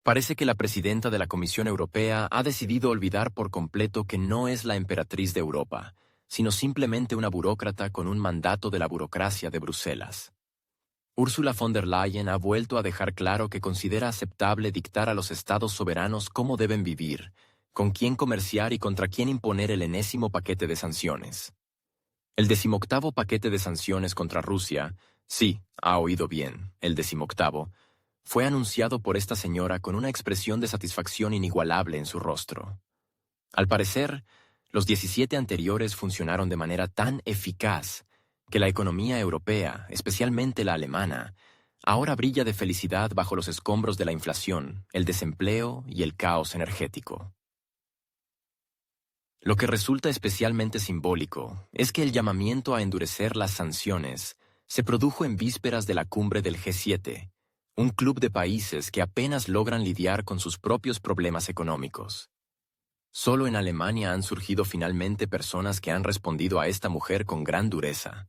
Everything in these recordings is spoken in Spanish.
Parece que la presidenta de la Comisión Europea ha decidido olvidar por completo que no es la emperatriz de Europa, sino simplemente una burócrata con un mandato de la burocracia de Bruselas. Ursula von der Leyen ha vuelto a dejar claro que considera aceptable dictar a los estados soberanos cómo deben vivir, con quién comerciar y contra quién imponer el enésimo paquete de sanciones. El 18º paquete de sanciones contra Rusia, sí, ha oído bien, el 18º, fue anunciado por esta señora con una expresión de satisfacción inigualable en su rostro. Al parecer, los 17 anteriores funcionaron de manera tan eficaz que la economía europea, especialmente la alemana, ahora brilla de felicidad bajo los escombros de la inflación, el desempleo y el caos energético. Lo que resulta especialmente simbólico es que el llamamiento a endurecer las sanciones se produjo en vísperas de la cumbre del G7, un club de países que apenas logran lidiar con sus propios problemas económicos. Solo en Alemania han surgido finalmente personas que han respondido a esta mujer con gran dureza.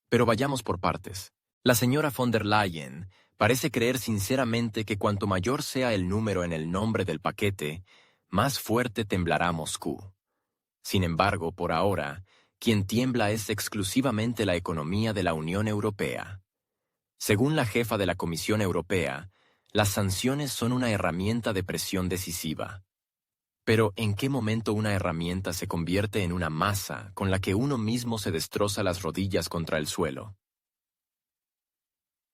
Pero vayamos por partes. La señora von der Leyen parece creer sinceramente que cuanto mayor sea el número en el nombre del paquete, más fuerte temblará Moscú. Sin embargo, por ahora, quien tiembla es exclusivamente la economía de la Unión Europea. Según la jefa de la Comisión Europea, las sanciones son una herramienta de presión decisiva. Pero, ¿en qué momento una herramienta se convierte en una masa con la que uno mismo se destroza las rodillas contra el suelo?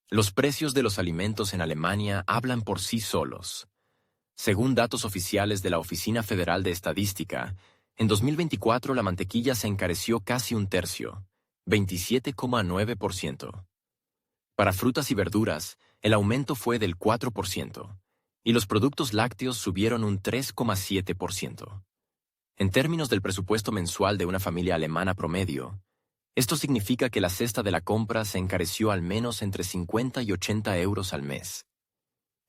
Los precios de los alimentos en Alemania hablan por sí solos. Según datos oficiales de la Oficina Federal de Estadística, en 2024 la mantequilla se encareció casi un tercio, 27,9%. Para frutas y verduras, el aumento fue del 4%, y los productos lácteos subieron un 3,7%. En términos del presupuesto mensual de una familia alemana promedio, esto significa que la cesta de la compra se encareció al menos entre 50 y 80 euros al mes.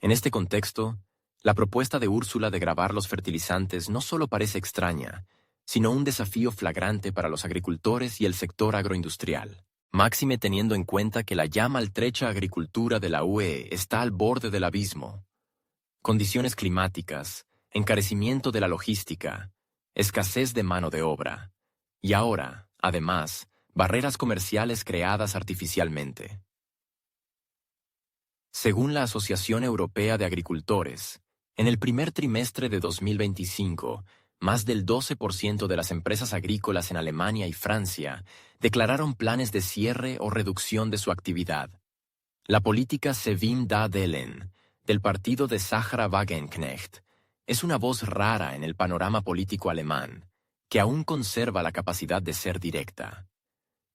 En este contexto, la propuesta de Úrsula de gravar los fertilizantes no solo parece extraña, sino un desafío flagrante para los agricultores y el sector agroindustrial. Máxime teniendo en cuenta que la ya maltrecha agricultura de la UE está al borde del abismo. Condiciones climáticas, encarecimiento de la logística, escasez de mano de obra, y ahora, además, barreras comerciales creadas artificialmente. Según la Asociación Europea de Agricultores, en el primer trimestre de 2025, más del 12% de las empresas agrícolas en Alemania y Francia declararon planes de cierre o reducción de su actividad. La política Sevim Da-Delen, del partido de Sahra Wagenknecht, es una voz rara en el panorama político alemán, que aún conserva la capacidad de ser directa.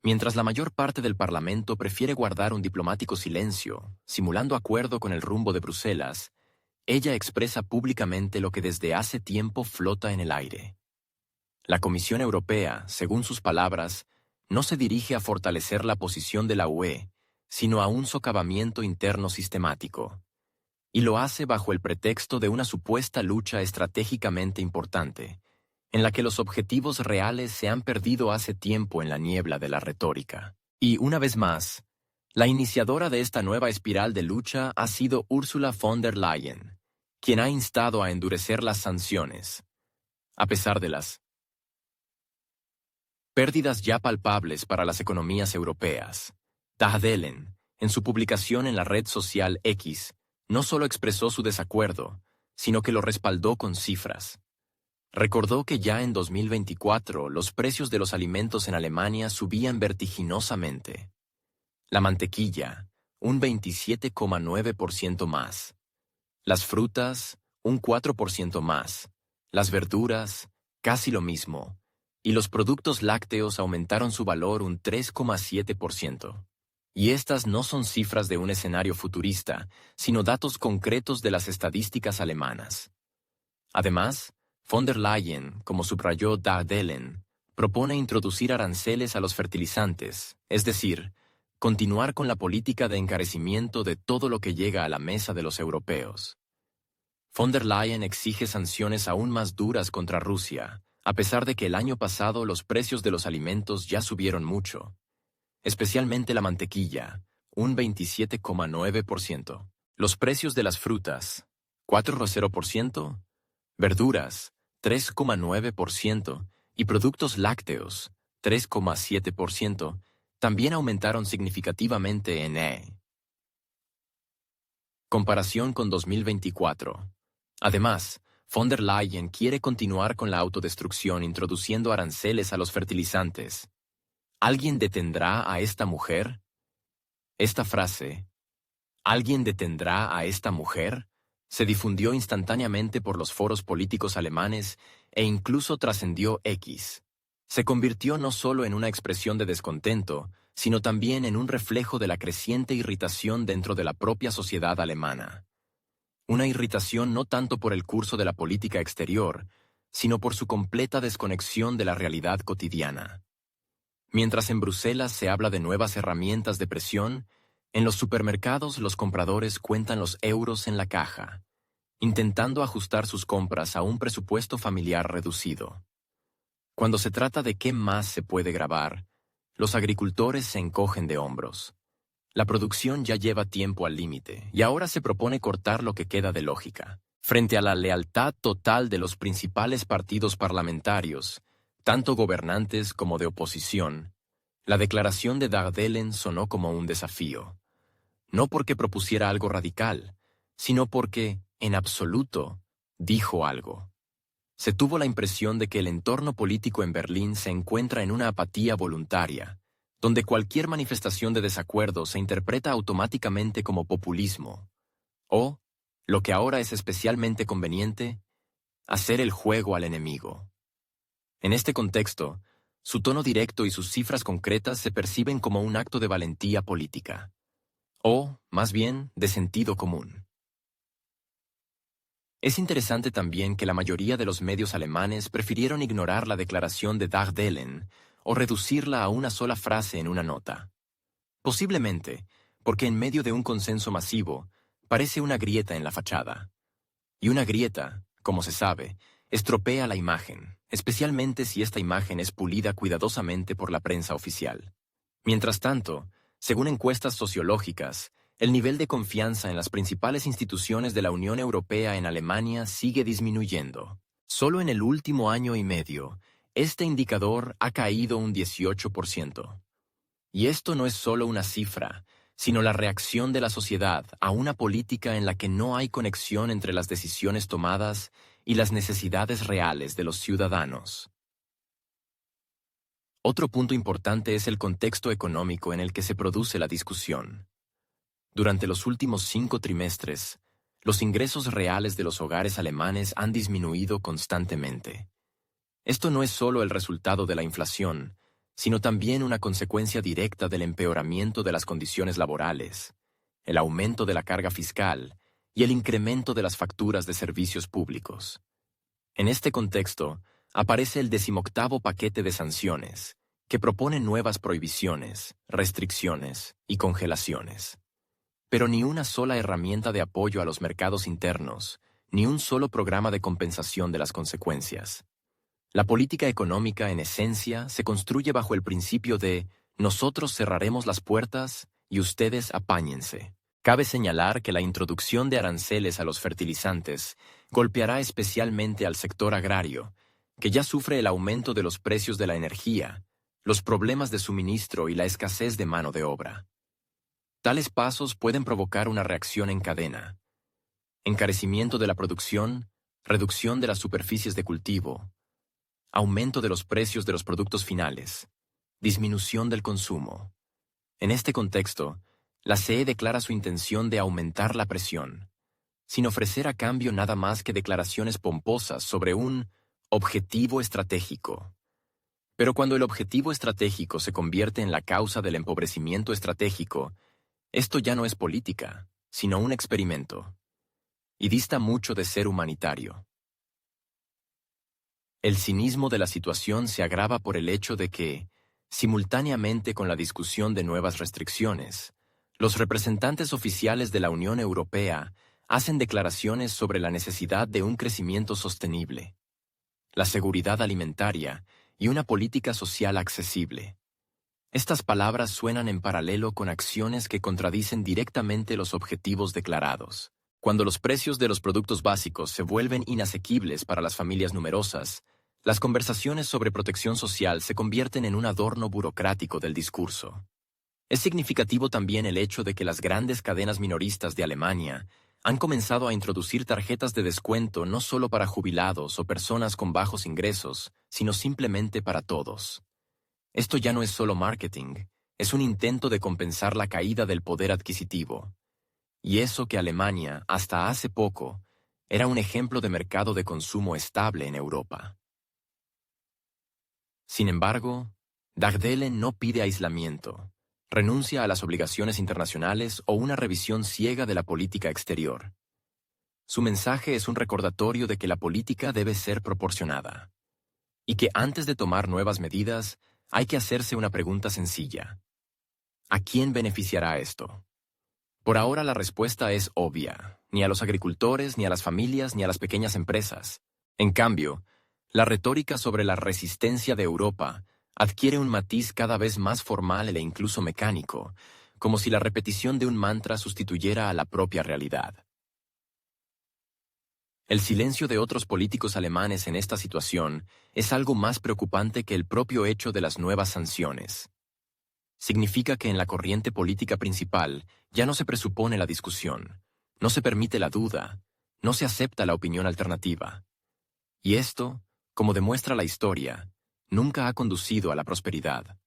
Mientras la mayor parte del Parlamento prefiere guardar un diplomático silencio, simulando acuerdo con el rumbo de Bruselas, ella expresa públicamente lo que desde hace tiempo flota en el aire. La Comisión Europea, según sus palabras, no se dirige a fortalecer la posición de la UE, sino a un socavamiento interno sistemático. Y lo hace bajo el pretexto de una supuesta lucha estratégicamente importante, en la que los objetivos reales se han perdido hace tiempo en la niebla de la retórica. Y, una vez más, la iniciadora de esta nueva espiral de lucha ha sido Ursula von der Leyen, quien ha instado a endurecer las sanciones, a pesar de las pérdidas ya palpables para las economías europeas. Da-Delen, en su publicación en la red social X, no solo expresó su desacuerdo, sino que lo respaldó con cifras. Recordó que ya en 2024 los precios de los alimentos en Alemania subían vertiginosamente. La mantequilla, un 27,9% más. Las frutas, un 4% más. Las verduras, casi lo mismo. Y los productos lácteos aumentaron su valor un 3,7%. Y estas no son cifras de un escenario futurista, sino datos concretos de las estadísticas alemanas. Además, von der Leyen, como subrayó Da-Delen, propone introducir aranceles a los fertilizantes, es decir, continuar con la política de encarecimiento de todo lo que llega a la mesa de los europeos. Von der Leyen exige sanciones aún más duras contra Rusia, a pesar de que el año pasado los precios de los alimentos ya subieron mucho, especialmente la mantequilla, un 27,9%. Los precios de las frutas, 4,0%, verduras, 3,9% y productos lácteos, 3,7%, también aumentaron significativamente en comparación con 2024. Además, von der Leyen quiere continuar con la autodestrucción introduciendo aranceles a los fertilizantes. ¿Alguien detendrá a esta mujer? Esta frase, ¿alguien detendrá a esta mujer?, se difundió instantáneamente por los foros políticos alemanes e incluso trascendió X. Se convirtió no solo en una expresión de descontento, sino también en un reflejo de la creciente irritación dentro de la propia sociedad alemana. Una irritación no tanto por el curso de la política exterior, sino por su completa desconexión de la realidad cotidiana. Mientras en Bruselas se habla de nuevas herramientas de presión, en los supermercados los compradores cuentan los euros en la caja, intentando ajustar sus compras a un presupuesto familiar reducido. Cuando se trata de qué más se puede grabar, los agricultores se encogen de hombros. La producción ya lleva tiempo al límite y ahora se propone cortar lo que queda de lógica. Frente a la lealtad total de los principales partidos parlamentarios, tanto gobernantes como de oposición, la declaración de Dagdelen sonó como un desafío. No porque propusiera algo radical, sino porque, en absoluto, dijo algo. Se tuvo la impresión de que el entorno político en Berlín se encuentra en una apatía voluntaria, donde cualquier manifestación de desacuerdo se interpreta automáticamente como populismo, o, lo que ahora es especialmente conveniente, hacer el juego al enemigo. En este contexto, su tono directo y sus cifras concretas se perciben como un acto de valentía política, o, más bien, de sentido común. Es interesante también que la mayoría de los medios alemanes prefirieron ignorar la declaración de Dagdelen o reducirla a una sola frase en una nota. Posiblemente, porque en medio de un consenso masivo, parece una grieta en la fachada. Y una grieta, como se sabe, estropea la imagen, especialmente si esta imagen es pulida cuidadosamente por la prensa oficial. Mientras tanto, según encuestas sociológicas, el nivel de confianza en las principales instituciones de la Unión Europea en Alemania sigue disminuyendo. Solo en el último año y medio, este indicador ha caído un 18%. Y esto no es solo una cifra, sino la reacción de la sociedad a una política en la que no hay conexión entre las decisiones tomadas y las necesidades reales de los ciudadanos. Otro punto importante es el contexto económico en el que se produce la discusión. Durante los últimos 5 trimestres, los ingresos reales de los hogares alemanes han disminuido constantemente. Esto no es solo el resultado de la inflación, sino también una consecuencia directa del empeoramiento de las condiciones laborales, el aumento de la carga fiscal y el incremento de las facturas de servicios públicos. En este contexto, aparece el 18º paquete de sanciones, que propone nuevas prohibiciones, restricciones y congelaciones. Pero ni una sola herramienta de apoyo a los mercados internos, ni un solo programa de compensación de las consecuencias. La política económica, en esencia, se construye bajo el principio de nosotros cerraremos las puertas y ustedes apáñense. Cabe señalar que la introducción de aranceles a los fertilizantes golpeará especialmente al sector agrario, que ya sufre el aumento de los precios de la energía, los problemas de suministro y la escasez de mano de obra. Tales pasos pueden provocar una reacción en cadena: encarecimiento de la producción, reducción de las superficies de cultivo, aumento de los precios de los productos finales, disminución del consumo. En este contexto, la CE declara su intención de aumentar la presión, sin ofrecer a cambio nada más que declaraciones pomposas sobre un objetivo estratégico. Pero cuando el objetivo estratégico se convierte en la causa del empobrecimiento estratégico, esto ya no es política, sino un experimento, y dista mucho de ser humanitario. El cinismo de la situación se agrava por el hecho de que, simultáneamente con la discusión de nuevas restricciones, los representantes oficiales de la Unión Europea hacen declaraciones sobre la necesidad de un crecimiento sostenible, la seguridad alimentaria y una política social accesible. Estas palabras suenan en paralelo con acciones que contradicen directamente los objetivos declarados. Cuando los precios de los productos básicos se vuelven inasequibles para las familias numerosas, las conversaciones sobre protección social se convierten en un adorno burocrático del discurso. Es significativo también el hecho de que las grandes cadenas minoristas de Alemania han comenzado a introducir tarjetas de descuento no solo para jubilados o personas con bajos ingresos, sino simplemente para todos. Esto ya no es solo marketing, es un intento de compensar la caída del poder adquisitivo. Y eso que Alemania, hasta hace poco, era un ejemplo de mercado de consumo estable en Europa. Sin embargo, Dagdele no pide aislamiento, renuncia a las obligaciones internacionales o una revisión ciega de la política exterior. Su mensaje es un recordatorio de que la política debe ser proporcionada, y que antes de tomar nuevas medidas hay que hacerse una pregunta sencilla. ¿A quién beneficiará esto? Por ahora la respuesta es obvia, ni a los agricultores, ni a las familias, ni a las pequeñas empresas. En cambio, la retórica sobre la resistencia de Europa adquiere un matiz cada vez más formal e incluso mecánico, como si la repetición de un mantra sustituyera a la propia realidad. El silencio de otros políticos alemanes en esta situación es algo más preocupante que el propio hecho de las nuevas sanciones. Significa que en la corriente política principal ya no se presupone la discusión, no se permite la duda, no se acepta la opinión alternativa. Y esto, como demuestra la historia, nunca ha conducido a la prosperidad.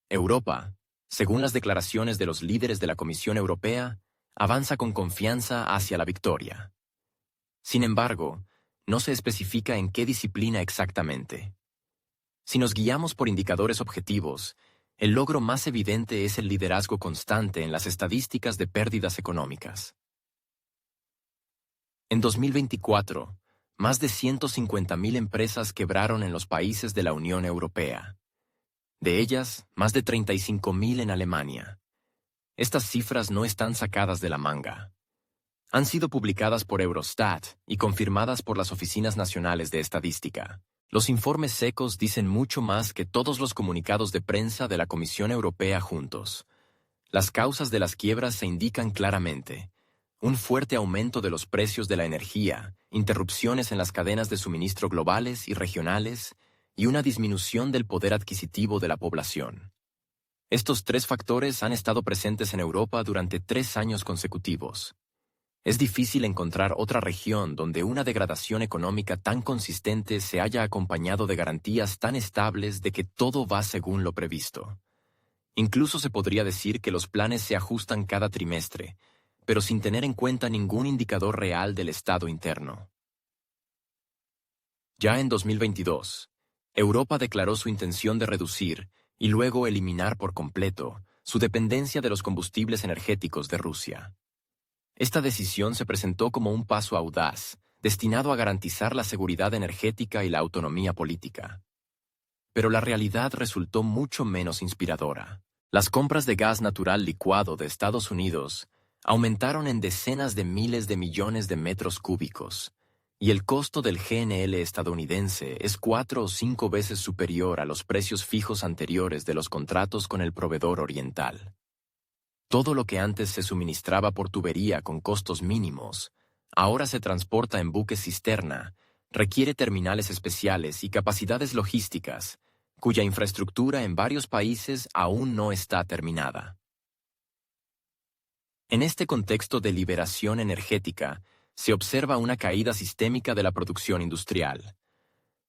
Europa, según las declaraciones de los líderes de la Comisión Europea, avanza con confianza hacia la victoria. Sin embargo, no se especifica en qué disciplina exactamente. Si nos guiamos por indicadores objetivos, el logro más evidente es el liderazgo constante en las estadísticas de pérdidas económicas. En 2024, más de 150.000 empresas quebraron en los países de la Unión Europea. De ellas, más de 35.000 en Alemania. Estas cifras no están sacadas de la manga. Han sido publicadas por Eurostat y confirmadas por las Oficinas Nacionales de Estadística. Los informes secos dicen mucho más que todos los comunicados de prensa de la Comisión Europea juntos. Las causas de las quiebras se indican claramente. Un fuerte aumento de los precios de la energía, interrupciones en las cadenas de suministro globales y regionales, y una disminución del poder adquisitivo de la población. Estos tres factores han estado presentes en Europa durante 3 años consecutivos. Es difícil encontrar otra región donde una degradación económica tan consistente se haya acompañado de garantías tan estables de que todo va según lo previsto. Incluso se podría decir que los planes se ajustan cada trimestre, pero sin tener en cuenta ningún indicador real del estado interno. Ya en 2022, Europa declaró su intención de reducir y luego eliminar por completo su dependencia de los combustibles energéticos de Rusia. Esta decisión se presentó como un paso audaz, destinado a garantizar la seguridad energética y la autonomía política. Pero la realidad resultó mucho menos inspiradora. Las compras de gas natural licuado de Estados Unidos aumentaron en decenas de miles de millones de metros cúbicos, y el costo del GNL estadounidense es 4 o 5 veces superior a los precios fijos anteriores de los contratos con el proveedor oriental. Todo lo que antes se suministraba por tubería con costos mínimos, ahora se transporta en buques cisterna, requiere terminales especiales y capacidades logísticas, cuya infraestructura en varios países aún no está terminada. En este contexto de liberación energética, se observa una caída sistémica de la producción industrial.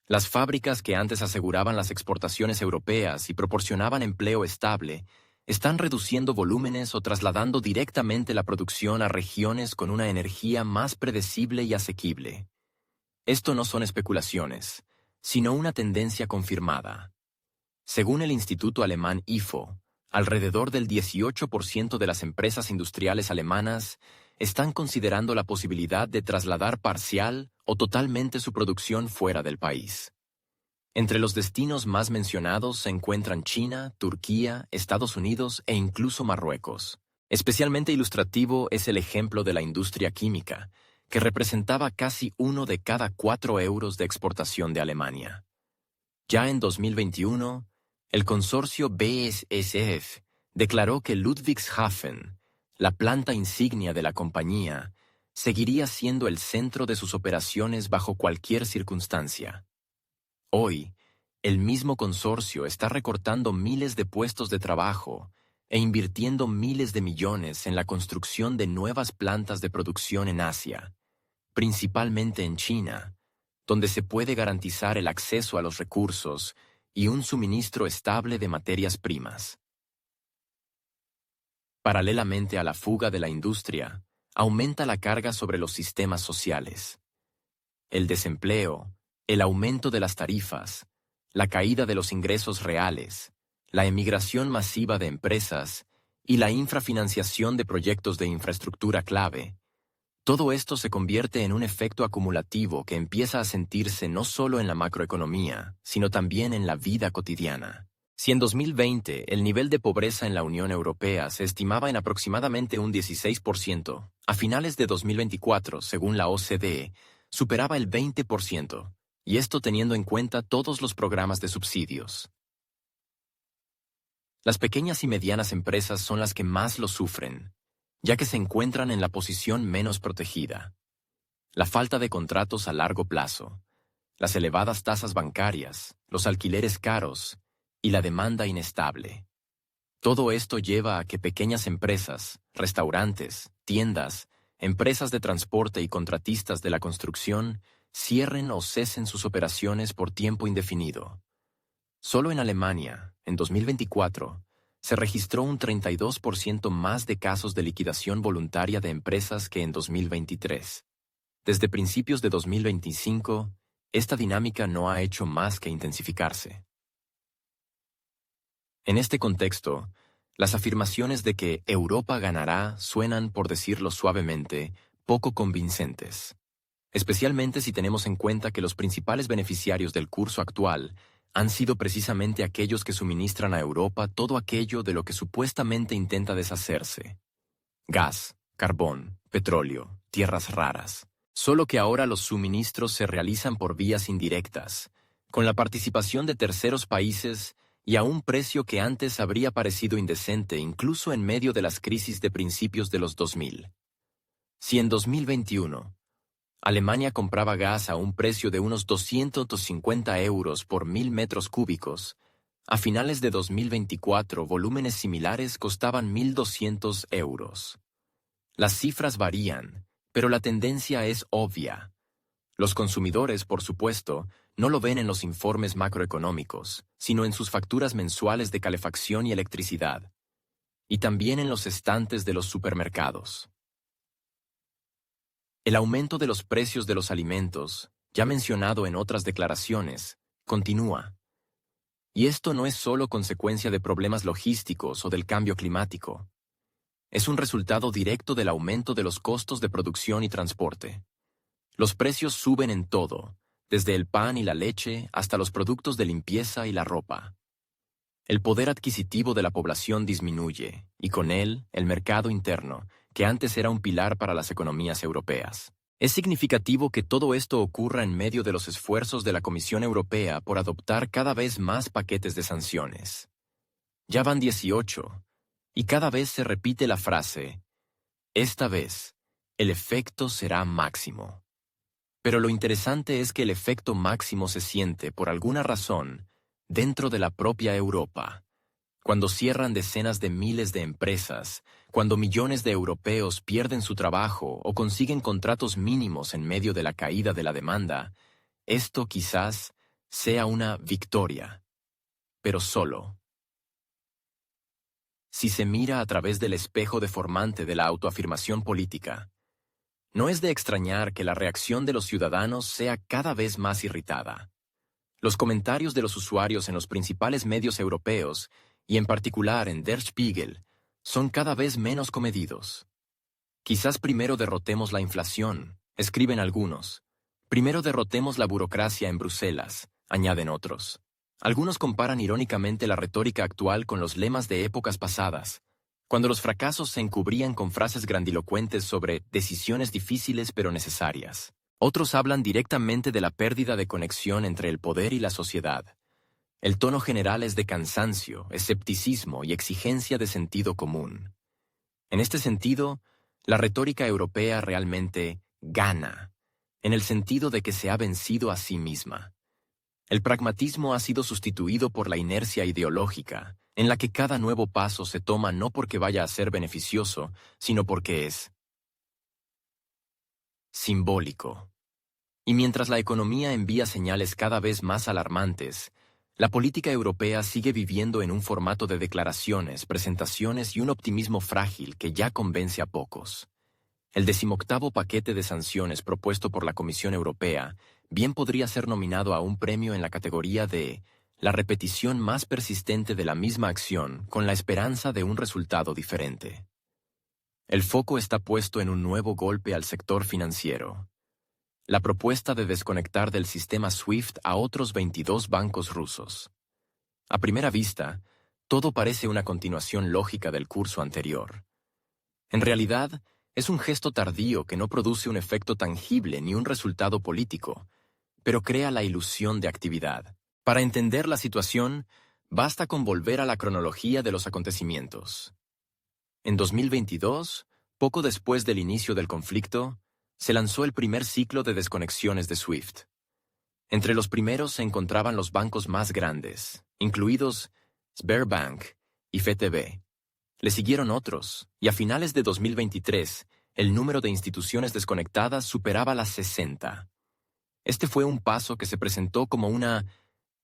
Las fábricas que antes aseguraban las exportaciones europeas y proporcionaban empleo estable, están reduciendo volúmenes o trasladando directamente la producción a regiones con una energía más predecible y asequible. Esto no son especulaciones, sino una tendencia confirmada. Según el Instituto Alemán IFO, alrededor del 18% de las empresas industriales alemanas están considerando la posibilidad de trasladar parcial o totalmente su producción fuera del país. Entre los destinos más mencionados se encuentran China, Turquía, Estados Unidos e incluso Marruecos. Especialmente ilustrativo es el ejemplo de la industria química, que representaba casi 1 de cada 4 euros de exportación de Alemania. Ya en 2021, el consorcio BASF declaró que Ludwigshafen, la planta insignia de la compañía, seguiría siendo el centro de sus operaciones bajo cualquier circunstancia. Hoy, el mismo consorcio está recortando miles de puestos de trabajo e invirtiendo miles de millones en la construcción de nuevas plantas de producción en Asia, principalmente en China, donde se puede garantizar el acceso a los recursos y un suministro estable de materias primas. Paralelamente a la fuga de la industria, aumenta la carga sobre los sistemas sociales. El desempleo, el aumento de las tarifas, la caída de los ingresos reales, la emigración masiva de empresas y la infrafinanciación de proyectos de infraestructura clave. Todo esto se convierte en un efecto acumulativo que empieza a sentirse no solo en la macroeconomía, sino también en la vida cotidiana. Si en 2020 el nivel de pobreza en la Unión Europea se estimaba en aproximadamente un 16%, a finales de 2024, según la OCDE, superaba el 20%, y esto teniendo en cuenta todos los programas de subsidios. Las pequeñas y medianas empresas son las que más lo sufren, ya que se encuentran en la posición menos protegida. La falta de contratos a largo plazo, las elevadas tasas bancarias, los alquileres caros y la demanda inestable. Todo esto lleva a que pequeñas empresas, restaurantes, tiendas, empresas de transporte y contratistas de la construcción cierren o cesen sus operaciones por tiempo indefinido. Solo en Alemania, en 2024, se registró un 32% más de casos de liquidación voluntaria de empresas que en 2023. Desde principios de 2025, esta dinámica no ha hecho más que intensificarse. En este contexto, las afirmaciones de que Europa ganará suenan, por decirlo suavemente, poco convincentes, especialmente si tenemos en cuenta que los principales beneficiarios del curso actual han sido precisamente aquellos que suministran a Europa todo aquello de lo que supuestamente intenta deshacerse: gas, carbón, petróleo, tierras raras. Solo que ahora los suministros se realizan por vías indirectas, con la participación de terceros países y a un precio que antes habría parecido indecente incluso en medio de las crisis de principios de los 2000. Si en 2021 Alemania compraba gas a un precio de unos 250 euros por 1000 metros cúbicos, a finales de 2024 volúmenes similares costaban 1200 euros. Las cifras varían, pero la tendencia es obvia. Los consumidores, por supuesto, no lo ven en los informes macroeconómicos, sino en sus facturas mensuales de calefacción y electricidad, y también en los estantes de los supermercados. El aumento de los precios de los alimentos, ya mencionado en otras declaraciones, continúa. Y esto no es solo consecuencia de problemas logísticos o del cambio climático. Es un resultado directo del aumento de los costos de producción y transporte. Los precios suben en todo, desde el pan y la leche hasta los productos de limpieza y la ropa. El poder adquisitivo de la población disminuye, y con él, el mercado interno, que antes era un pilar para las economías europeas. Es significativo que todo esto ocurra en medio de los esfuerzos de la Comisión Europea por adoptar cada vez más paquetes de sanciones. Ya van 18, y cada vez se repite la frase: esta vez, el efecto será máximo. Pero lo interesante es que el efecto máximo se siente, por alguna razón, dentro de la propia Europa. Cuando cierran decenas de miles de empresas, cuando millones de europeos pierden su trabajo o consiguen contratos mínimos en medio de la caída de la demanda, esto quizás sea una victoria, pero solo. Si se mira a través del espejo deformante de la autoafirmación política, no es de extrañar que la reacción de los ciudadanos sea cada vez más irritada. Los comentarios de los usuarios en los principales medios europeos, y en particular en Der Spiegel, son cada vez menos comedidos. Quizás primero derrotemos la inflación, escriben algunos. Primero derrotemos la burocracia en Bruselas, añaden otros. Algunos comparan irónicamente la retórica actual con los lemas de épocas pasadas, cuando los fracasos se encubrían con frases grandilocuentes sobre decisiones difíciles pero necesarias. Otros hablan directamente de la pérdida de conexión entre el poder y la sociedad. El tono general es de cansancio, escepticismo y exigencia de sentido común. En este sentido, La retórica europea realmente gana, en el sentido de que se ha vencido a sí misma. El pragmatismo ha sido sustituido por la inercia ideológica, en la que cada nuevo paso se toma no porque vaya a ser beneficioso, sino porque es simbólico. Y mientras la economía envía señales cada vez más alarmantes, la política europea sigue viviendo en un formato de declaraciones, presentaciones y un optimismo frágil que ya convence a pocos. El 18º paquete de sanciones propuesto por la Comisión Europea bien podría ser nominado a un premio en la categoría de la repetición más persistente de la misma acción con la esperanza de un resultado diferente. El foco está puesto en un nuevo golpe al sector financiero. La propuesta de desconectar del sistema SWIFT a otros 22 bancos rusos. A primera vista, todo parece una continuación lógica del curso anterior. En realidad, es un gesto tardío que no produce un efecto tangible ni un resultado político, pero crea la ilusión de actividad. Para entender la situación, basta con volver a la cronología de los acontecimientos. En 2022, poco después del inicio del conflicto, se lanzó el primer ciclo de desconexiones de SWIFT. Entre los primeros se encontraban los bancos más grandes, incluidos Sberbank y FTB. Le siguieron otros, y a finales de 2023, el número de instituciones desconectadas superaba las 60. Este fue un paso que se presentó como una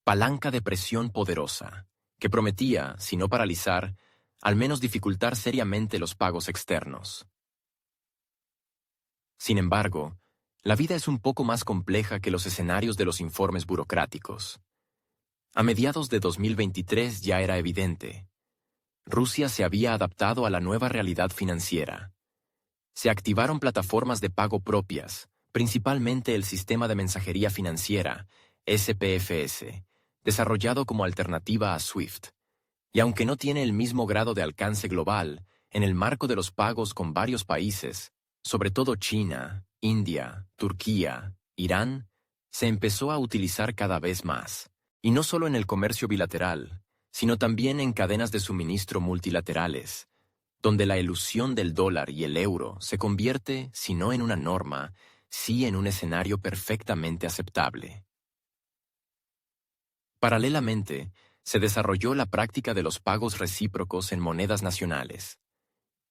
palanca de presión poderosa, que prometía, si no paralizar, al menos dificultar seriamente los pagos externos. Sin embargo, la vida es un poco más compleja que los escenarios de los informes burocráticos. A mediados de 2023 ya era evidente. Rusia se había adaptado a la nueva realidad financiera. Se activaron plataformas de pago propias, principalmente el sistema de mensajería financiera, SPFS, desarrollado como alternativa a SWIFT. Y aunque no tiene el mismo grado de alcance global, en el marco de los pagos con varios países, sobre todo China, India, Turquía, Irán, se empezó a utilizar cada vez más. Y no solo en el comercio bilateral, sino también en cadenas de suministro multilaterales, donde la elusión del dólar y el euro se convierte, si no en una norma, sí en un escenario perfectamente aceptable. Paralelamente, se desarrolló la práctica de los pagos recíprocos en monedas nacionales.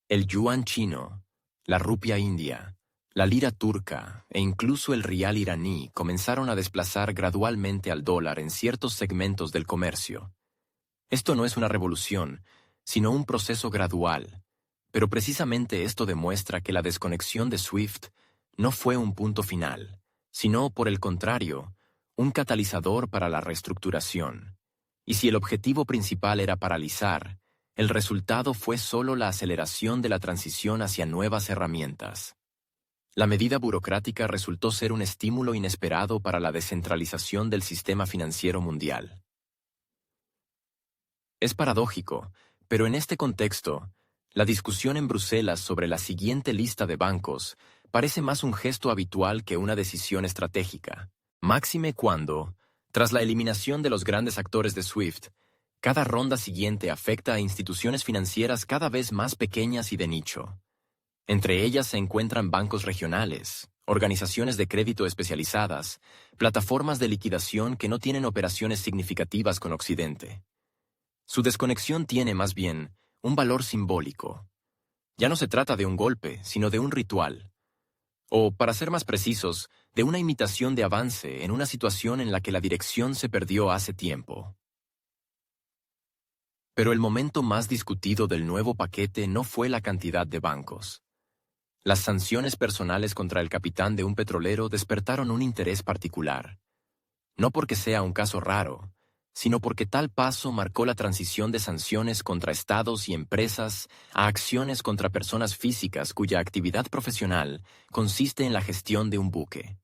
El yuan chino, la rupia india, la lira turca e incluso el rial iraní comenzaron a desplazar gradualmente al dólar en ciertos segmentos del comercio. Esto no es una revolución, sino un proceso gradual, pero precisamente esto demuestra que la desconexión de SWIFT no fue un punto final, sino, por el contrario, un catalizador para la reestructuración. Y si el objetivo principal era paralizar, el resultado fue solo la aceleración de la transición hacia nuevas herramientas. La medida burocrática resultó ser un estímulo inesperado para la descentralización del sistema financiero mundial. Es paradójico, pero en este contexto, la discusión en Bruselas sobre la siguiente lista de bancos parece más un gesto habitual que una decisión estratégica. Máxime cuando, tras la eliminación de los grandes actores de SWIFT, cada ronda siguiente afecta a instituciones financieras cada vez más pequeñas y de nicho. Entre ellas se encuentran bancos regionales, organizaciones de crédito especializadas, plataformas de liquidación que no tienen operaciones significativas con Occidente. Su desconexión tiene, más bien, un valor simbólico. Ya no se trata de un golpe, sino de un ritual. O, para ser más precisos, de una imitación de avance en una situación en la que la dirección se perdió hace tiempo. Pero el momento más discutido del nuevo paquete no fue la cantidad de bancos. Las sanciones personales contra el capitán de un petrolero despertaron un interés particular. No porque sea un caso raro, sino porque tal paso marcó la transición de sanciones contra estados y empresas a acciones contra personas físicas cuya actividad profesional consiste en la gestión de un buque.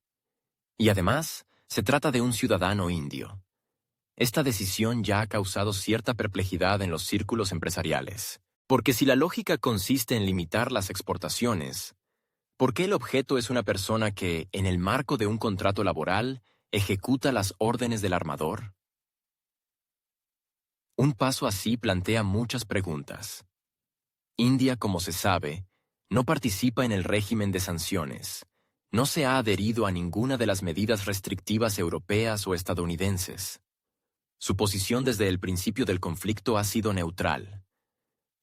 Y además, se trata de un ciudadano indio. Esta decisión ya ha causado cierta perplejidad en los círculos empresariales. Porque si la lógica consiste en limitar las exportaciones, ¿por qué el objeto es una persona que, en el marco de un contrato laboral, ejecuta las órdenes del armador? Un paso así plantea muchas preguntas. India, como se sabe, No participa en el régimen de sanciones. No se ha adherido a ninguna de las medidas restrictivas europeas o estadounidenses. Su posición desde el principio del conflicto ha sido neutral.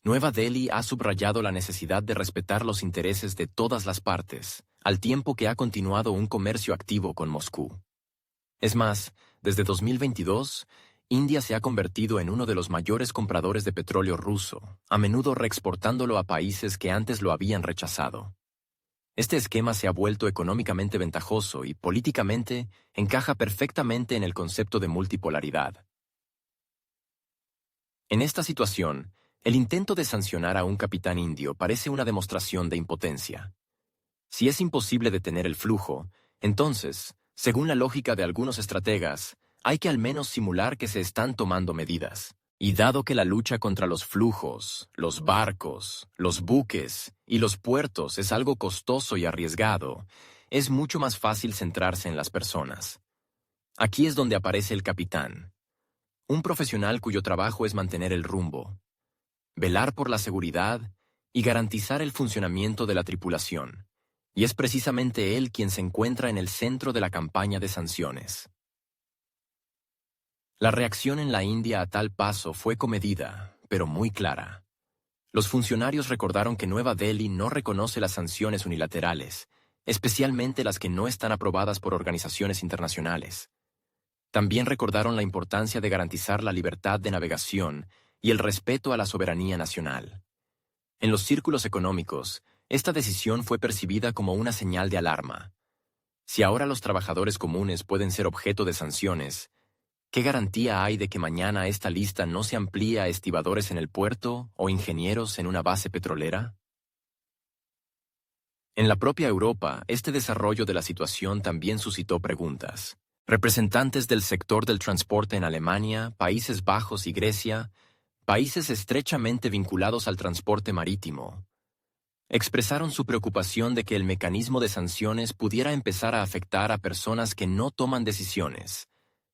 Nueva Delhi ha subrayado la necesidad de respetar los intereses de todas las partes, al tiempo que ha continuado un comercio activo con Moscú. Es más, desde 2022, India se ha convertido en uno de los mayores compradores de petróleo ruso, a menudo reexportándolo a países que antes lo habían rechazado. Este esquema se ha vuelto económicamente ventajoso y políticamente encaja perfectamente en el concepto de multipolaridad. En esta situación, el intento de sancionar a un capitán indio parece una demostración de impotencia. Si es imposible detener el flujo, entonces, según la lógica de algunos estrategas, hay que al menos simular que se están tomando medidas. Y dado que la lucha contra los flujos, los barcos, los buques y los puertos es algo costoso y arriesgado, es mucho más fácil centrarse en las personas. Aquí es donde aparece el capitán, un profesional cuyo trabajo es mantener el rumbo, velar por la seguridad y garantizar el funcionamiento de la tripulación. Y es precisamente él quien se encuentra en el centro de la campaña de sanciones. La reacción en la India a tal paso fue comedida, pero muy clara. Los funcionarios recordaron que Nueva Delhi no reconoce las sanciones unilaterales, especialmente las que no están aprobadas por organizaciones internacionales. También recordaron la importancia de garantizar la libertad de navegación y el respeto a la soberanía nacional. En los círculos económicos, esta decisión fue percibida como una señal de alarma. Si ahora los trabajadores comunes pueden ser objeto de sanciones, ¿qué garantía hay de que mañana esta lista no se amplíe a estibadores en el puerto o ingenieros en una base petrolera? En la propia Europa, este desarrollo de la situación también suscitó preguntas. Representantes del sector del transporte en Alemania, Países Bajos y Grecia, países estrechamente vinculados al transporte marítimo, expresaron su preocupación de que el mecanismo de sanciones pudiera empezar a afectar a personas que no toman decisiones,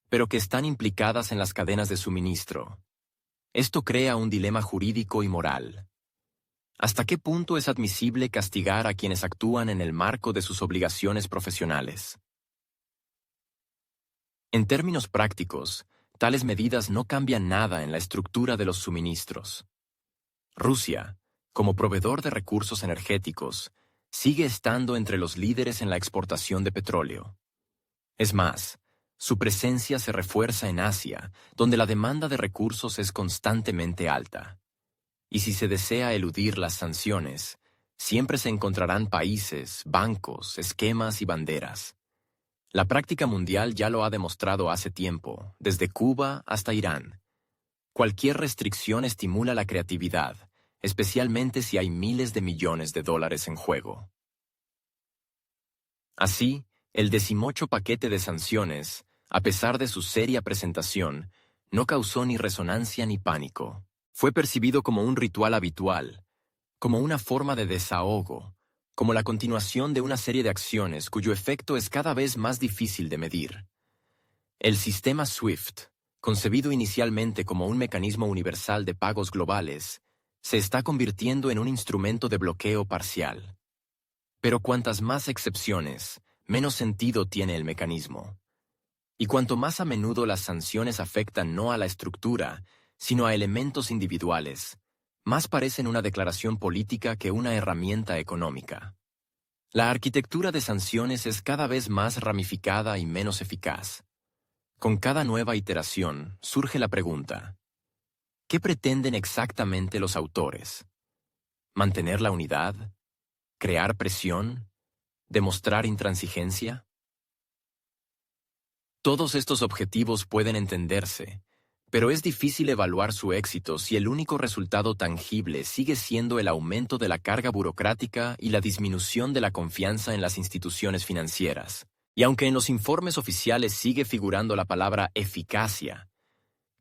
pero que están implicadas en las cadenas de suministro. Esto crea un dilema jurídico y moral. ¿Hasta qué punto es admisible castigar a quienes actúan en el marco de sus obligaciones profesionales? En términos prácticos, tales medidas no cambian nada en la estructura de los suministros. Rusia, como proveedor de recursos energéticos, sigue estando entre los líderes en la exportación de petróleo. Es más, su presencia se refuerza en Asia, donde la demanda de recursos es constantemente alta. Y si se desea eludir las sanciones, siempre se encontrarán países, bancos, esquemas y banderas. La práctica mundial ya lo ha demostrado hace tiempo, desde Cuba hasta Irán. Cualquier restricción estimula la creatividad, especialmente si hay miles de millones de dólares en juego. Así, el 18º paquete de sanciones, a pesar de su seria presentación, no causó ni resonancia ni pánico. Fue percibido como un ritual habitual, como una forma de desahogo, como la continuación de una serie de acciones cuyo efecto es cada vez más difícil de medir. El sistema SWIFT, concebido inicialmente como un mecanismo universal de pagos globales, se está convirtiendo en un instrumento de bloqueo parcial. Pero cuantas más excepciones, menos sentido tiene el mecanismo. Y cuanto más a menudo las sanciones afectan no a la estructura, sino a elementos individuales, más parecen una declaración política que una herramienta económica. La arquitectura de sanciones es cada vez más ramificada y menos eficaz. Con cada nueva iteración surge la pregunta: ¿qué pretenden exactamente los autores? ¿Mantener la unidad? ¿Crear presión? ¿Demostrar intransigencia? Todos estos objetivos pueden entenderse, pero es difícil evaluar su éxito si el único resultado tangible sigue siendo el aumento de la carga burocrática y la disminución de la confianza en las instituciones financieras. Y aunque en los informes oficiales sigue figurando la palabra eficacia,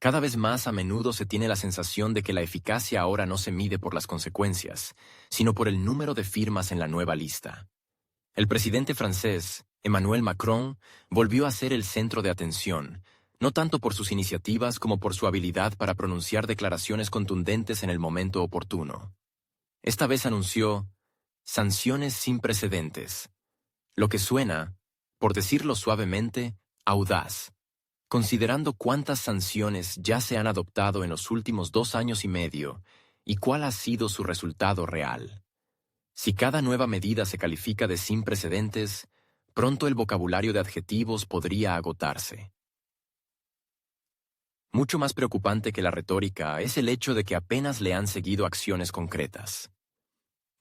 cada vez más a menudo se tiene la sensación de que la eficacia ahora no se mide por las consecuencias, sino por el número de firmas en la nueva lista. El presidente francés, Emmanuel Macron, volvió a ser el centro de atención, no tanto por sus iniciativas como por su habilidad para pronunciar declaraciones contundentes en el momento oportuno. Esta vez anunció: Sanciones sin precedentes. Lo que suena, por decirlo suavemente, audaz, considerando cuántas sanciones ya se han adoptado en los últimos 2 años y medio y cuál ha sido su resultado real. Si cada nueva medida se califica de sin precedentes, pronto el vocabulario de adjetivos podría agotarse. Mucho más preocupante que la retórica es el hecho de que apenas le han seguido acciones concretas.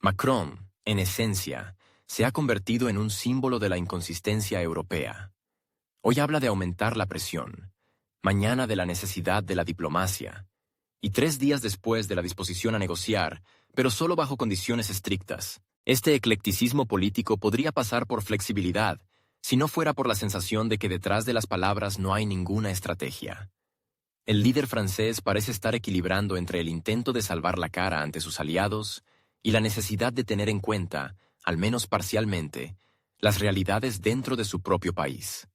Macron, en esencia, se ha convertido en un símbolo de la inconsistencia europea. Hoy habla de aumentar la presión, mañana de la necesidad de la diplomacia, y 3 días después de la disposición a negociar, pero solo bajo condiciones estrictas. Este eclecticismo político podría pasar por flexibilidad, si no fuera por la sensación de que detrás de las palabras no hay ninguna estrategia. El líder francés parece estar equilibrando entre el intento de salvar la cara ante sus aliados y la necesidad de tener en cuenta, al menos parcialmente, las realidades dentro de su propio país.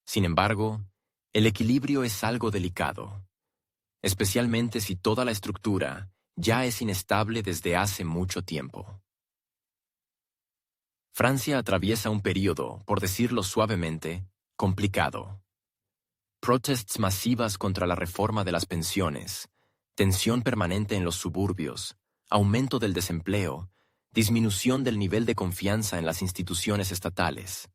Sin embargo, el equilibrio es algo delicado, especialmente si toda la estructura ya es inestable desde hace mucho tiempo. Francia atraviesa un período, por decirlo suavemente, complicado. Protests masivas contra la reforma de las pensiones, tensión permanente en los suburbios, aumento del desempleo, disminución del nivel de confianza en las instituciones estatales.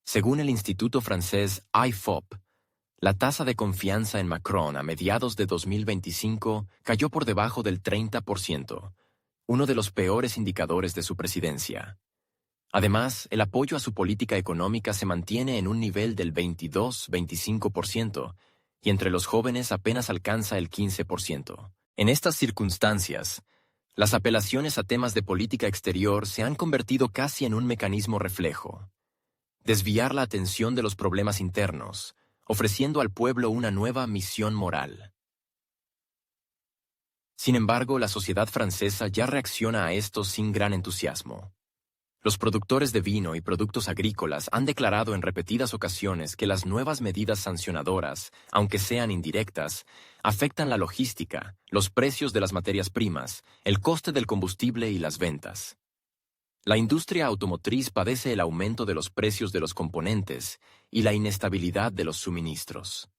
Según el instituto francés IFOP, la tasa de confianza en Macron a mediados de 2025 cayó por debajo del 30%, uno de los peores indicadores de su presidencia. Además, el apoyo a su política económica se mantiene en un nivel del 22-25%, y entre los jóvenes apenas alcanza el 15%. En estas circunstancias, las apelaciones a temas de política exterior se han convertido casi en un mecanismo reflejo. Desviar la atención de los problemas internos, ofreciendo al pueblo una nueva misión moral. Sin embargo, la sociedad francesa ya reacciona a esto sin gran entusiasmo. Los productores de vino y productos agrícolas han declarado en repetidas ocasiones que las nuevas medidas sancionadoras, aunque sean indirectas, afectan la logística, los precios de las materias primas, el coste del combustible y las ventas. La industria automotriz padece el aumento de los precios de los componentes y la inestabilidad de los suministros.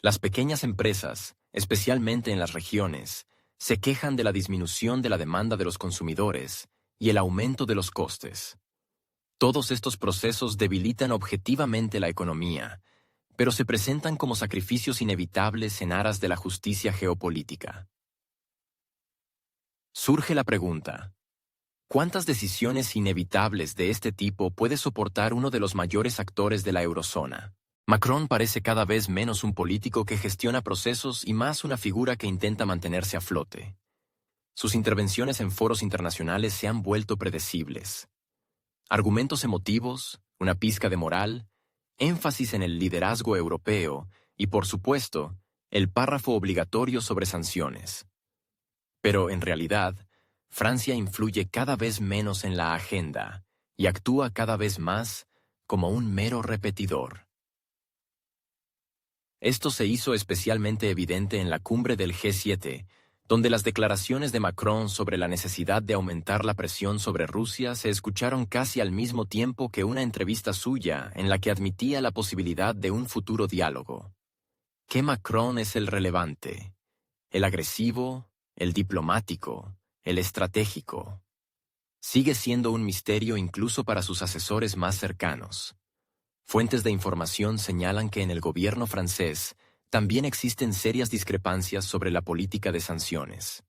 Las pequeñas empresas, especialmente en las regiones, se quejan de la disminución de la demanda de los consumidores y el aumento de los costes. Todos estos procesos debilitan objetivamente la economía, pero se presentan como sacrificios inevitables en aras de la justicia geopolítica. Surge la pregunta: ¿cuántas decisiones inevitables de este tipo puede soportar uno de los mayores actores de la eurozona? Macron parece cada vez menos un político que gestiona procesos y más una figura que intenta mantenerse a flote. Sus intervenciones en foros internacionales se han vuelto predecibles. Argumentos emotivos, una pizca de moral, énfasis en el liderazgo europeo y, por supuesto, el párrafo obligatorio sobre sanciones. Pero, en realidad, Francia influye cada vez menos en la agenda y actúa cada vez más como un mero repetidor. Esto se hizo especialmente evidente en la cumbre del G7, donde las declaraciones de Macron sobre la necesidad de aumentar la presión sobre Rusia se escucharon casi al mismo tiempo que una entrevista suya en la que admitía la posibilidad de un futuro diálogo. ¿Qué Macron es el relevante? ¿El agresivo? ¿El diplomático? ¿El estratégico? Sigue siendo un misterio incluso para sus asesores más cercanos. Fuentes de información señalan que en el gobierno francés también existen serias discrepancias sobre la política de sanciones.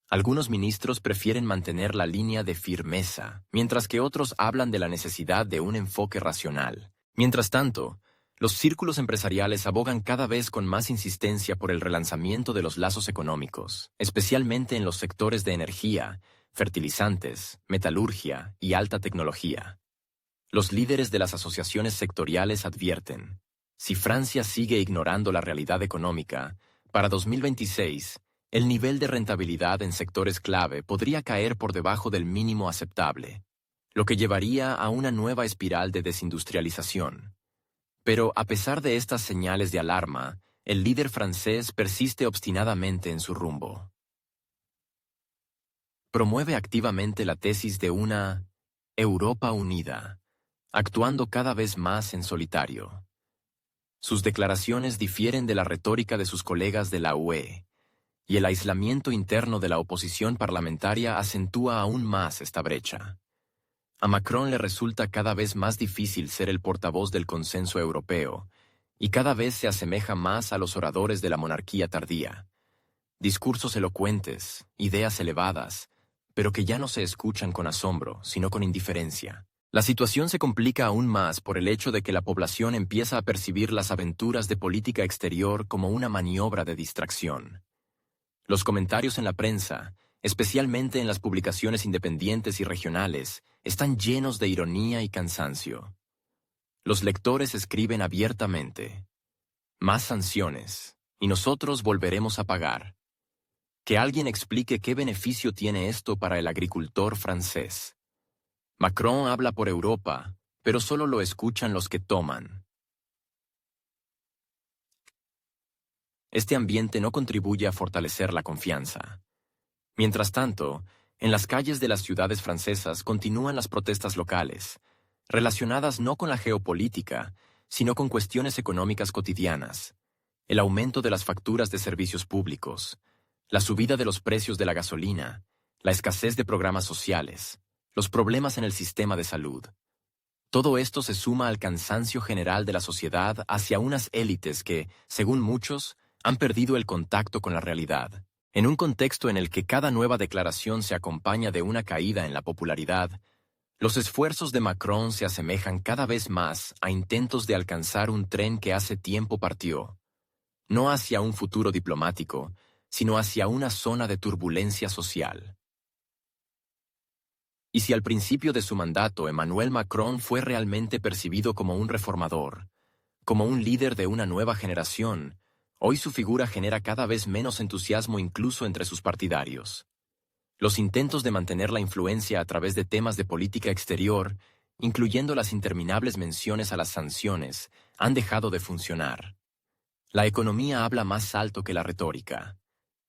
Algunos ministros prefieren mantener la línea de firmeza, mientras que otros hablan de la necesidad de un enfoque racional. Mientras tanto, los círculos empresariales abogan cada vez con más insistencia por el relanzamiento de los lazos económicos, especialmente en los sectores de energía, fertilizantes, metalurgia y alta tecnología. Los líderes de las asociaciones sectoriales advierten: si Francia sigue ignorando la realidad económica, para 2026, el nivel de rentabilidad en sectores clave podría caer por debajo del mínimo aceptable, lo que llevaría a una nueva espiral de desindustrialización. Pero a pesar de estas señales de alarma, el líder francés persiste obstinadamente en su rumbo. Promueve activamente la tesis de una Europa unida, actuando cada vez más en solitario. Sus declaraciones difieren de la retórica de sus colegas de la UE, y el aislamiento interno de la oposición parlamentaria acentúa aún más esta brecha. A Macron le resulta cada vez más difícil ser el portavoz del consenso europeo, y cada vez se asemeja más a los oradores de la monarquía tardía. Discursos elocuentes, ideas elevadas, pero que ya no se escuchan con asombro, sino con indiferencia. La situación se complica aún más por el hecho de que la población empieza a percibir las aventuras de política exterior como una maniobra de distracción. Los comentarios en la prensa, especialmente en las publicaciones independientes y regionales, están llenos de ironía y cansancio. Los lectores escriben abiertamente: más sanciones, y nosotros volveremos a pagar. Que alguien explique qué beneficio tiene esto para el agricultor francés. Macron habla por Europa, pero solo lo escuchan los que toman. Este ambiente no contribuye a fortalecer la confianza. Mientras tanto, en las calles de las ciudades francesas continúan las protestas locales, relacionadas no con la geopolítica, sino con cuestiones económicas cotidianas: el aumento de las facturas de servicios públicos, la subida de los precios de la gasolina, la escasez de programas sociales, los problemas en el sistema de salud. Todo esto se suma al cansancio general de la sociedad hacia unas élites que, según muchos, han perdido el contacto con la realidad. En un contexto en el que cada nueva declaración se acompaña de una caída en la popularidad, los esfuerzos de Macron se asemejan cada vez más a intentos de alcanzar un tren que hace tiempo partió, no hacia un futuro diplomático, sino hacia una zona de turbulencia social. Y si al principio de su mandato Emmanuel Macron fue realmente percibido como un reformador, como un líder de una nueva generación, hoy su figura genera cada vez menos entusiasmo incluso entre sus partidarios. Los intentos de mantener la influencia a través de temas de política exterior, incluyendo las interminables menciones a las sanciones, han dejado de funcionar. La economía habla más alto que la retórica,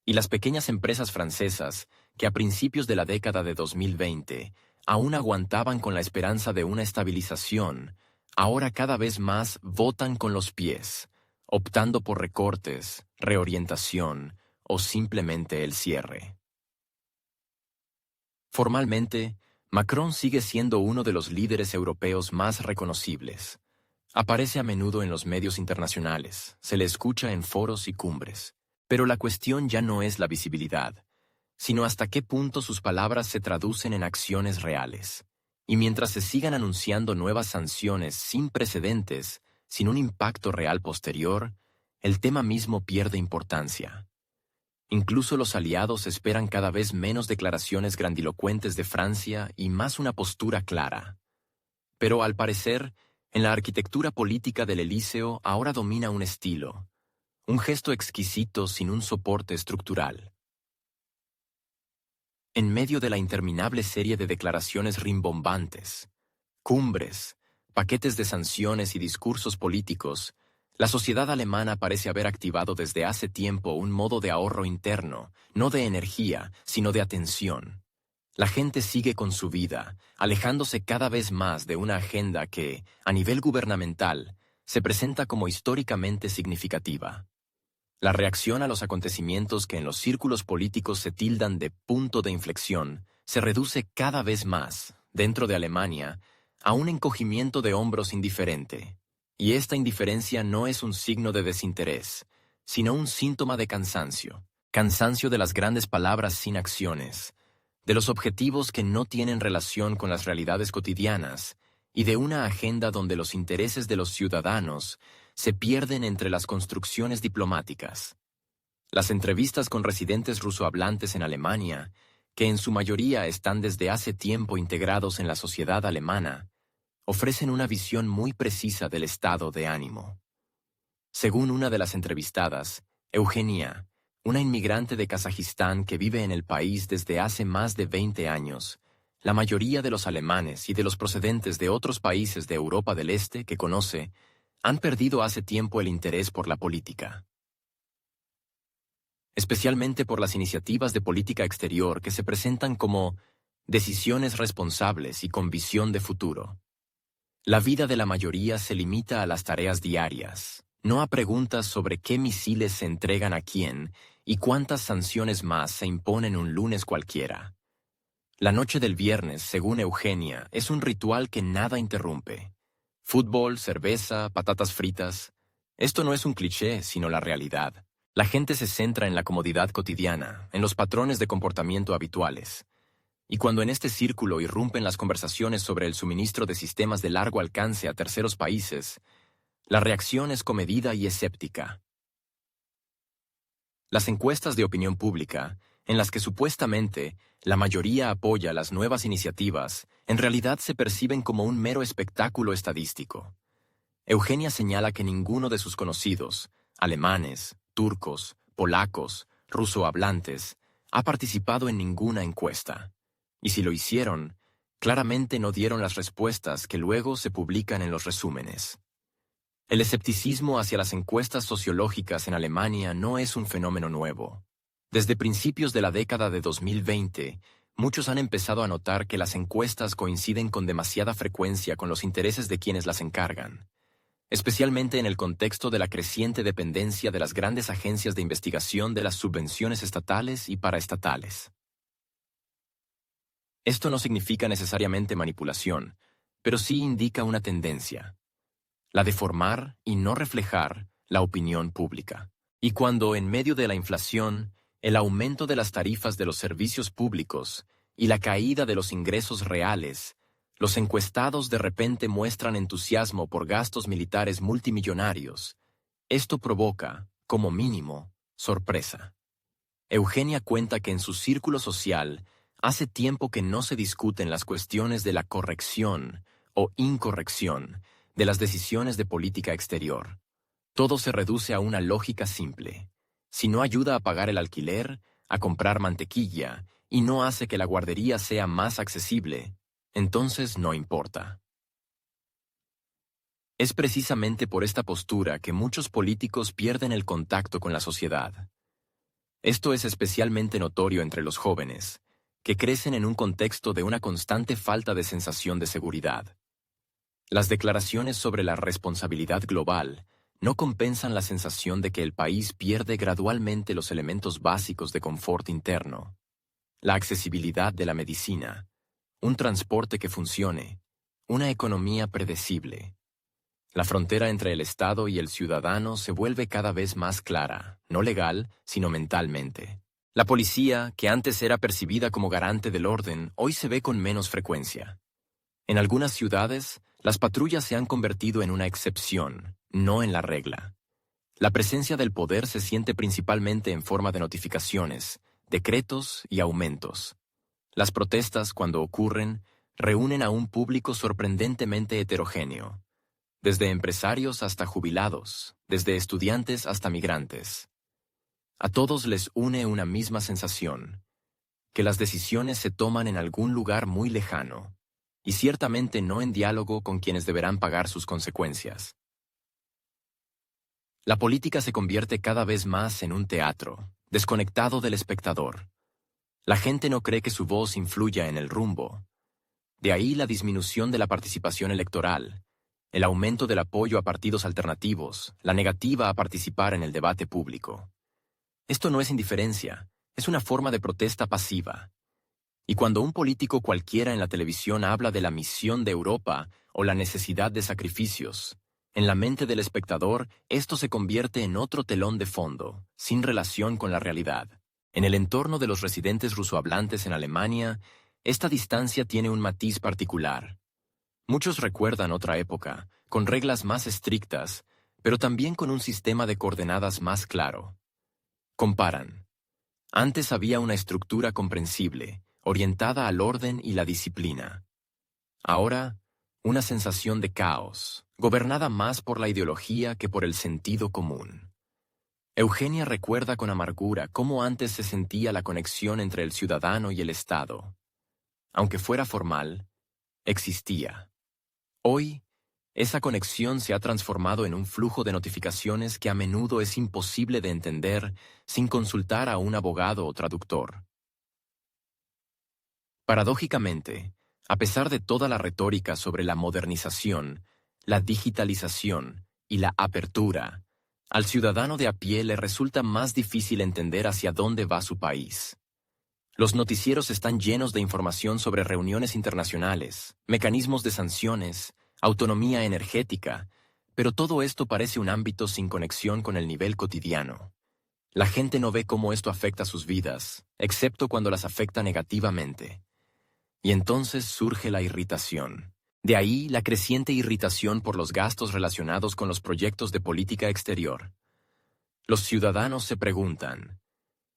y las pequeñas empresas francesas, que a principios de la década de 2020 aún aguantaban con la esperanza de una estabilización, ahora cada vez más votan con los pies, optando por recortes, reorientación o simplemente el cierre. Formalmente, Macron sigue siendo uno de los líderes europeos más reconocibles. Aparece a menudo en los medios internacionales, se le escucha en foros y cumbres. Pero la cuestión ya no es la visibilidad, sino hasta qué punto sus palabras se traducen en acciones reales. Y mientras se sigan anunciando nuevas sanciones sin precedentes, sin un impacto real posterior, el tema mismo pierde importancia. Incluso los aliados esperan cada vez menos declaraciones grandilocuentes de Francia y más una postura clara. Pero al parecer, en la arquitectura política del Elíseo ahora domina un estilo, un gesto exquisito sin un soporte estructural. En medio de la interminable serie de declaraciones rimbombantes, cumbres, paquetes de sanciones y discursos políticos, la sociedad alemana parece haber activado desde hace tiempo un modo de ahorro interno, no de energía, sino de atención. La gente sigue con su vida, alejándose cada vez más de una agenda que, a nivel gubernamental, se presenta como históricamente significativa. La reacción a los acontecimientos que en los círculos políticos se tildan de punto de inflexión se reduce cada vez más, dentro de Alemania, a un encogimiento de hombros indiferente. Y esta indiferencia no es un signo de desinterés, sino un síntoma de cansancio. Cansancio de las grandes palabras sin acciones, de los objetivos que no tienen relación con las realidades cotidianas y de una agenda donde los intereses de los ciudadanos se pierden entre las construcciones diplomáticas. Las entrevistas con residentes rusohablantes en Alemania, que en su mayoría están desde hace tiempo integrados en la sociedad alemana, ofrecen una visión muy precisa del estado de ánimo. Según una de las entrevistadas, Eugenia, una inmigrante de Kazajistán que vive en el país desde hace más de 20 años, la mayoría de los alemanes y de los procedentes de otros países de Europa del Este que conoce han perdido hace tiempo el interés por la política. especialmente por las iniciativas de política exterior que se presentan como decisiones responsables y con visión de futuro. La vida de la mayoría se limita a las tareas diarias, no a preguntas sobre qué misiles se entregan a quién y cuántas sanciones más se imponen un lunes cualquiera. La noche del viernes, según Eugenia, es un ritual que nada interrumpe. Fútbol, cerveza, patatas fritas. Esto no es un cliché, sino la realidad. La gente se centra en la comodidad cotidiana, en los patrones de comportamiento habituales. Y cuando en este círculo irrumpen las conversaciones sobre el suministro de sistemas de largo alcance a terceros países, la reacción es comedida y escéptica. Las encuestas de opinión pública, en las que supuestamente la mayoría apoya las nuevas iniciativas, en realidad se perciben como un mero espectáculo estadístico. Eugenia señala que ninguno de sus conocidos, alemanes, turcos, polacos, rusohablantes, ha participado en ninguna encuesta. Y si lo hicieron, claramente no dieron las respuestas que luego se publican en los resúmenes. El escepticismo hacia las encuestas sociológicas en Alemania no es un fenómeno nuevo. Desde principios de la década de 2020, muchos han empezado a notar que las encuestas coinciden con demasiada frecuencia con los intereses de quienes las encargan, especialmente en el contexto de la creciente dependencia de las grandes agencias de investigación de las subvenciones estatales y paraestatales. Esto no significa necesariamente manipulación, pero sí indica una tendencia, la de formar y no reflejar la opinión pública. Y cuando, en medio de la inflación, el aumento de las tarifas de los servicios públicos y la caída de los ingresos reales, los encuestados de repente muestran entusiasmo por gastos militares multimillonarios, esto provoca, como mínimo, sorpresa. Eugenia cuenta que en su círculo social hace tiempo que no se discuten las cuestiones de la corrección o incorrección de las decisiones de política exterior. Todo se reduce a una lógica simple. Si no ayuda a pagar el alquiler, a comprar mantequilla y no hace que la guardería sea más accesible, entonces no importa. Es precisamente por esta postura que muchos políticos pierden el contacto con la sociedad. Esto es especialmente notorio entre los jóvenes, que crecen en un contexto de una constante falta de sensación de seguridad. Las declaraciones sobre la responsabilidad global no compensan la sensación de que el país pierde gradualmente los elementos básicos de confort interno, la accesibilidad de la medicina, un transporte que funcione, una economía predecible. La frontera entre el Estado y el ciudadano se vuelve cada vez más clara, no legal, sino mentalmente. La policía, que antes era percibida como garante del orden, hoy se ve con menos frecuencia. En algunas ciudades, las patrullas se han convertido en una excepción, no en la regla. La presencia del poder se siente principalmente en forma de notificaciones, decretos y aumentos. Las protestas, cuando ocurren, reúnen a un público sorprendentemente heterogéneo, desde empresarios hasta jubilados, desde estudiantes hasta migrantes. A todos les une una misma sensación, que las decisiones se toman en algún lugar muy lejano, y ciertamente no en diálogo con quienes deberán pagar sus consecuencias. La política se convierte cada vez más en un teatro, desconectado del espectador. La gente no cree que su voz influya en el rumbo. De ahí la disminución de la participación electoral, el aumento del apoyo a partidos alternativos, la negativa a participar en el debate público. Esto no es indiferencia, es una forma de protesta pasiva. Y cuando un político cualquiera en la televisión habla de la misión de Europa o la necesidad de sacrificios, en la mente del espectador esto se convierte en otro telón de fondo, sin relación con la realidad. En el entorno de los residentes rusohablantes en Alemania, esta distancia tiene un matiz particular. Muchos recuerdan otra época, con reglas más estrictas, pero también con un sistema de coordenadas más claro. Comparan. Antes había una estructura comprensible, orientada al orden y la disciplina. Ahora, una sensación de caos, gobernada más por la ideología que por el sentido común. Eugenia recuerda con amargura cómo antes se sentía la conexión entre el ciudadano y el Estado. Aunque fuera formal, existía. Hoy, Esa conexión se ha transformado en un flujo de notificaciones que a menudo es imposible de entender sin consultar a un abogado o traductor. Paradójicamente, a pesar de toda la retórica sobre la modernización, la digitalización y la apertura, al ciudadano de a pie le resulta más difícil entender hacia dónde va su país. Los noticieros están llenos de información sobre reuniones internacionales, mecanismos de sanciones, autonomía energética, pero todo esto parece un ámbito sin conexión con el nivel cotidiano. La gente no ve cómo esto afecta sus vidas, excepto cuando las afecta negativamente. Y entonces surge la irritación. De ahí la creciente irritación por los gastos relacionados con los proyectos de política exterior. Los ciudadanos se preguntan,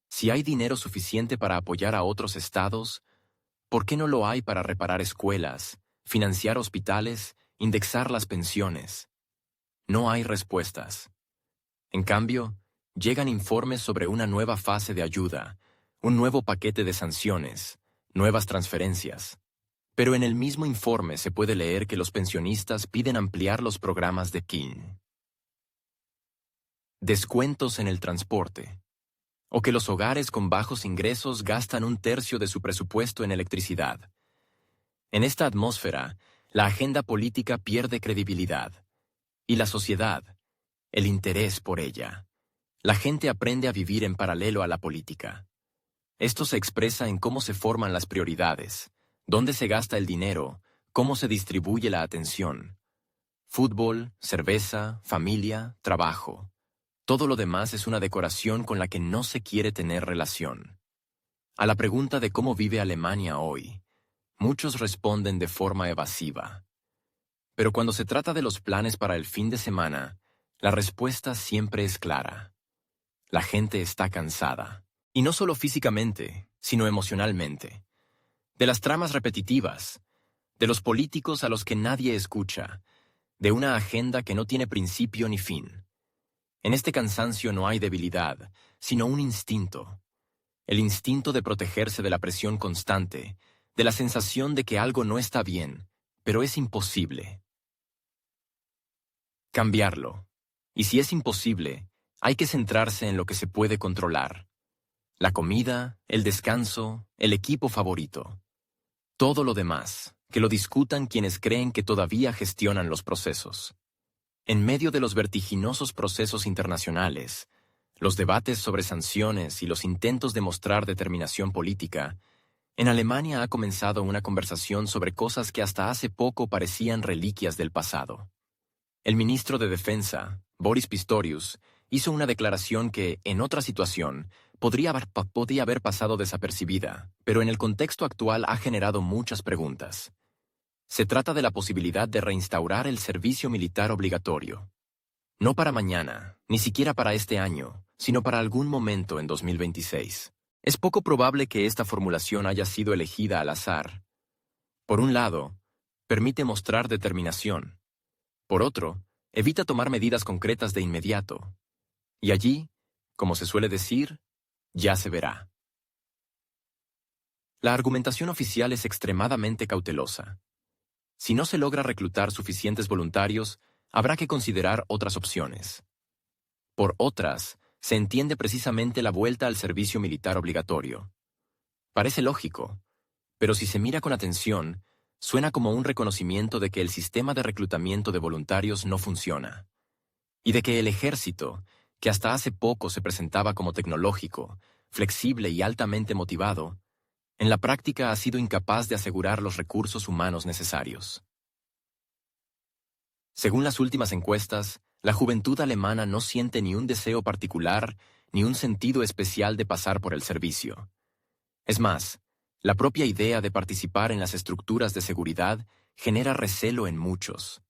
si hay dinero suficiente para apoyar a otros estados, ¿por qué no lo hay para reparar escuelas, financiar hospitales, indexar las pensiones? No hay respuestas. En cambio, llegan informes sobre una nueva fase de ayuda, un nuevo paquete de sanciones, nuevas transferencias. Pero en el mismo informe se puede leer que los pensionistas piden ampliar los programas de King. Descuentos en el transporte. O que los hogares con bajos ingresos gastan 1/3 de su presupuesto en electricidad. En esta atmósfera, la agenda política pierde credibilidad. Y la sociedad, el interés por ella. La gente aprende a vivir en paralelo a la política. Esto se expresa en cómo se forman las prioridades, dónde se gasta el dinero, cómo se distribuye la atención. Fútbol, cerveza, familia, trabajo. Todo lo demás es una decoración con la que no se quiere tener relación. A la pregunta de cómo vive Alemania hoy, muchos responden de forma evasiva. Pero cuando se trata de los planes para el fin de semana, la respuesta siempre es clara. La gente está cansada. Y no solo físicamente, sino emocionalmente. De las tramas repetitivas, de los políticos a los que nadie escucha, de una agenda que no tiene principio ni fin. En este cansancio no hay debilidad, sino un instinto. El instinto de protegerse de la presión constante, de la sensación de que algo no está bien, pero es imposible. Cambiarlo. Y si es imposible, hay que centrarse en lo que se puede controlar. La comida, el descanso, el equipo favorito. Todo lo demás, que lo discutan quienes creen que todavía gestionan los procesos. En medio de los vertiginosos procesos internacionales, los debates sobre sanciones y los intentos de mostrar determinación política, en Alemania ha comenzado una conversación sobre cosas que hasta hace poco parecían reliquias del pasado. El ministro de Defensa, Boris Pistorius, hizo una declaración que, en otra situación, podría haber pasado desapercibida, pero en el contexto actual ha generado muchas preguntas. Se trata de la posibilidad de reinstaurar el servicio militar obligatorio. No para mañana, ni siquiera para este año, sino para algún momento en 2026. Es poco probable que esta formulación haya sido elegida al azar. Por un lado, permite mostrar determinación. Por otro, evita tomar medidas concretas de inmediato. Y allí, como se suele decir, ya se verá. La argumentación oficial es extremadamente cautelosa. Si no se logra reclutar suficientes voluntarios, habrá que considerar otras opciones. Por otras, se entiende precisamente la vuelta al servicio militar obligatorio. Parece lógico, pero si se mira con atención, suena como un reconocimiento de que el sistema de reclutamiento de voluntarios no funciona. Y de que el ejército, que hasta hace poco se presentaba como tecnológico, flexible y altamente motivado, en la práctica ha sido incapaz de asegurar los recursos humanos necesarios. Según las últimas encuestas, la juventud alemana no siente ni un deseo particular ni un sentido especial de pasar por el servicio. Es más, la propia idea de participar en las estructuras de seguridad genera recelo en muchos.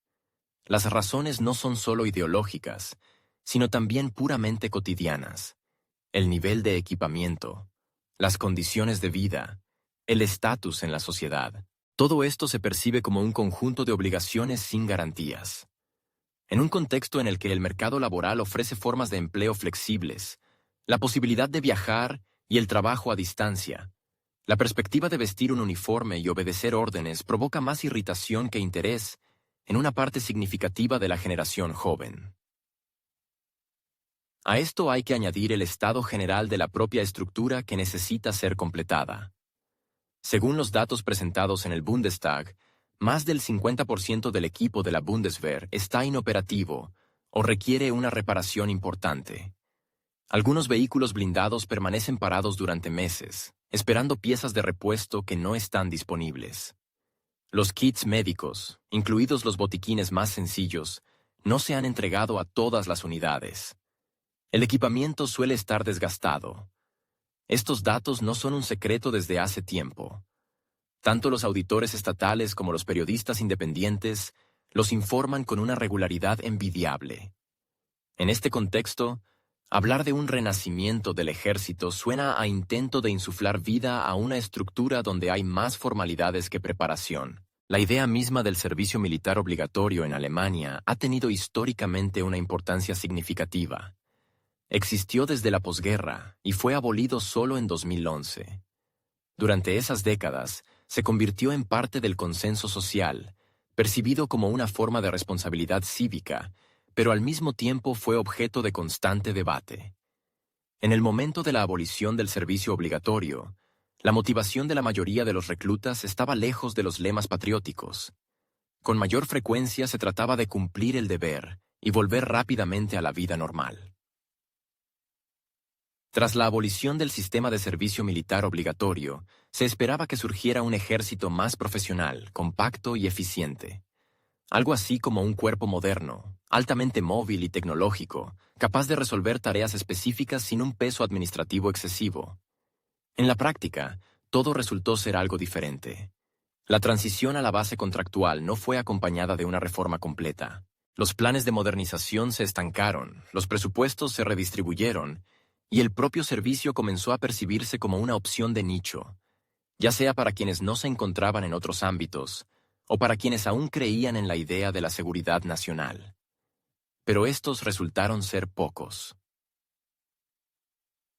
Las razones no son solo ideológicas, sino también puramente cotidianas. El nivel de equipamiento, las condiciones de vida, el estatus en la sociedad. Todo esto se percibe como un conjunto de obligaciones sin garantías. En un contexto en el que el mercado laboral ofrece formas de empleo flexibles, la posibilidad de viajar y el trabajo a distancia, la perspectiva de vestir un uniforme y obedecer órdenes provoca más irritación que interés en una parte significativa de la generación joven. A esto hay que añadir el estado general de la propia estructura que necesita ser completada. Según los datos presentados en el Bundestag, más del 50% del equipo de la Bundeswehr está inoperativo o requiere una reparación importante. Algunos vehículos blindados permanecen parados durante meses, esperando piezas de repuesto que no están disponibles. Los kits médicos, incluidos los botiquines más sencillos, no se han entregado a todas las unidades. El equipamiento suele estar desgastado. Estos datos no son un secreto desde hace tiempo. Tanto los auditores estatales como los periodistas independientes los informan con una regularidad envidiable. En este contexto, hablar de un renacimiento del ejército suena a intento de insuflar vida a una estructura donde hay más formalidades que preparación. La idea misma del servicio militar obligatorio en Alemania ha tenido históricamente una importancia significativa. Existió desde la posguerra y fue abolido solo en 2011. Durante esas décadas, se convirtió en parte del consenso social, percibido como una forma de responsabilidad cívica, pero al mismo tiempo fue objeto de constante debate. En el momento de la abolición del servicio obligatorio, la motivación de la mayoría de los reclutas estaba lejos de los lemas patrióticos. Con mayor frecuencia se trataba de cumplir el deber y volver rápidamente a la vida normal. Tras la abolición del sistema de servicio militar obligatorio, se esperaba que surgiera un ejército más profesional, compacto y eficiente. Algo así como un cuerpo moderno, altamente móvil y tecnológico, capaz de resolver tareas específicas sin un peso administrativo excesivo. En la práctica, todo resultó ser algo diferente. La transición a la base contractual no fue acompañada de una reforma completa. Los planes de modernización se estancaron, los presupuestos se redistribuyeron, y el propio servicio comenzó a percibirse como una opción de nicho, ya sea para quienes no se encontraban en otros ámbitos, o para quienes aún creían en la idea de la seguridad nacional. Pero estos resultaron ser pocos.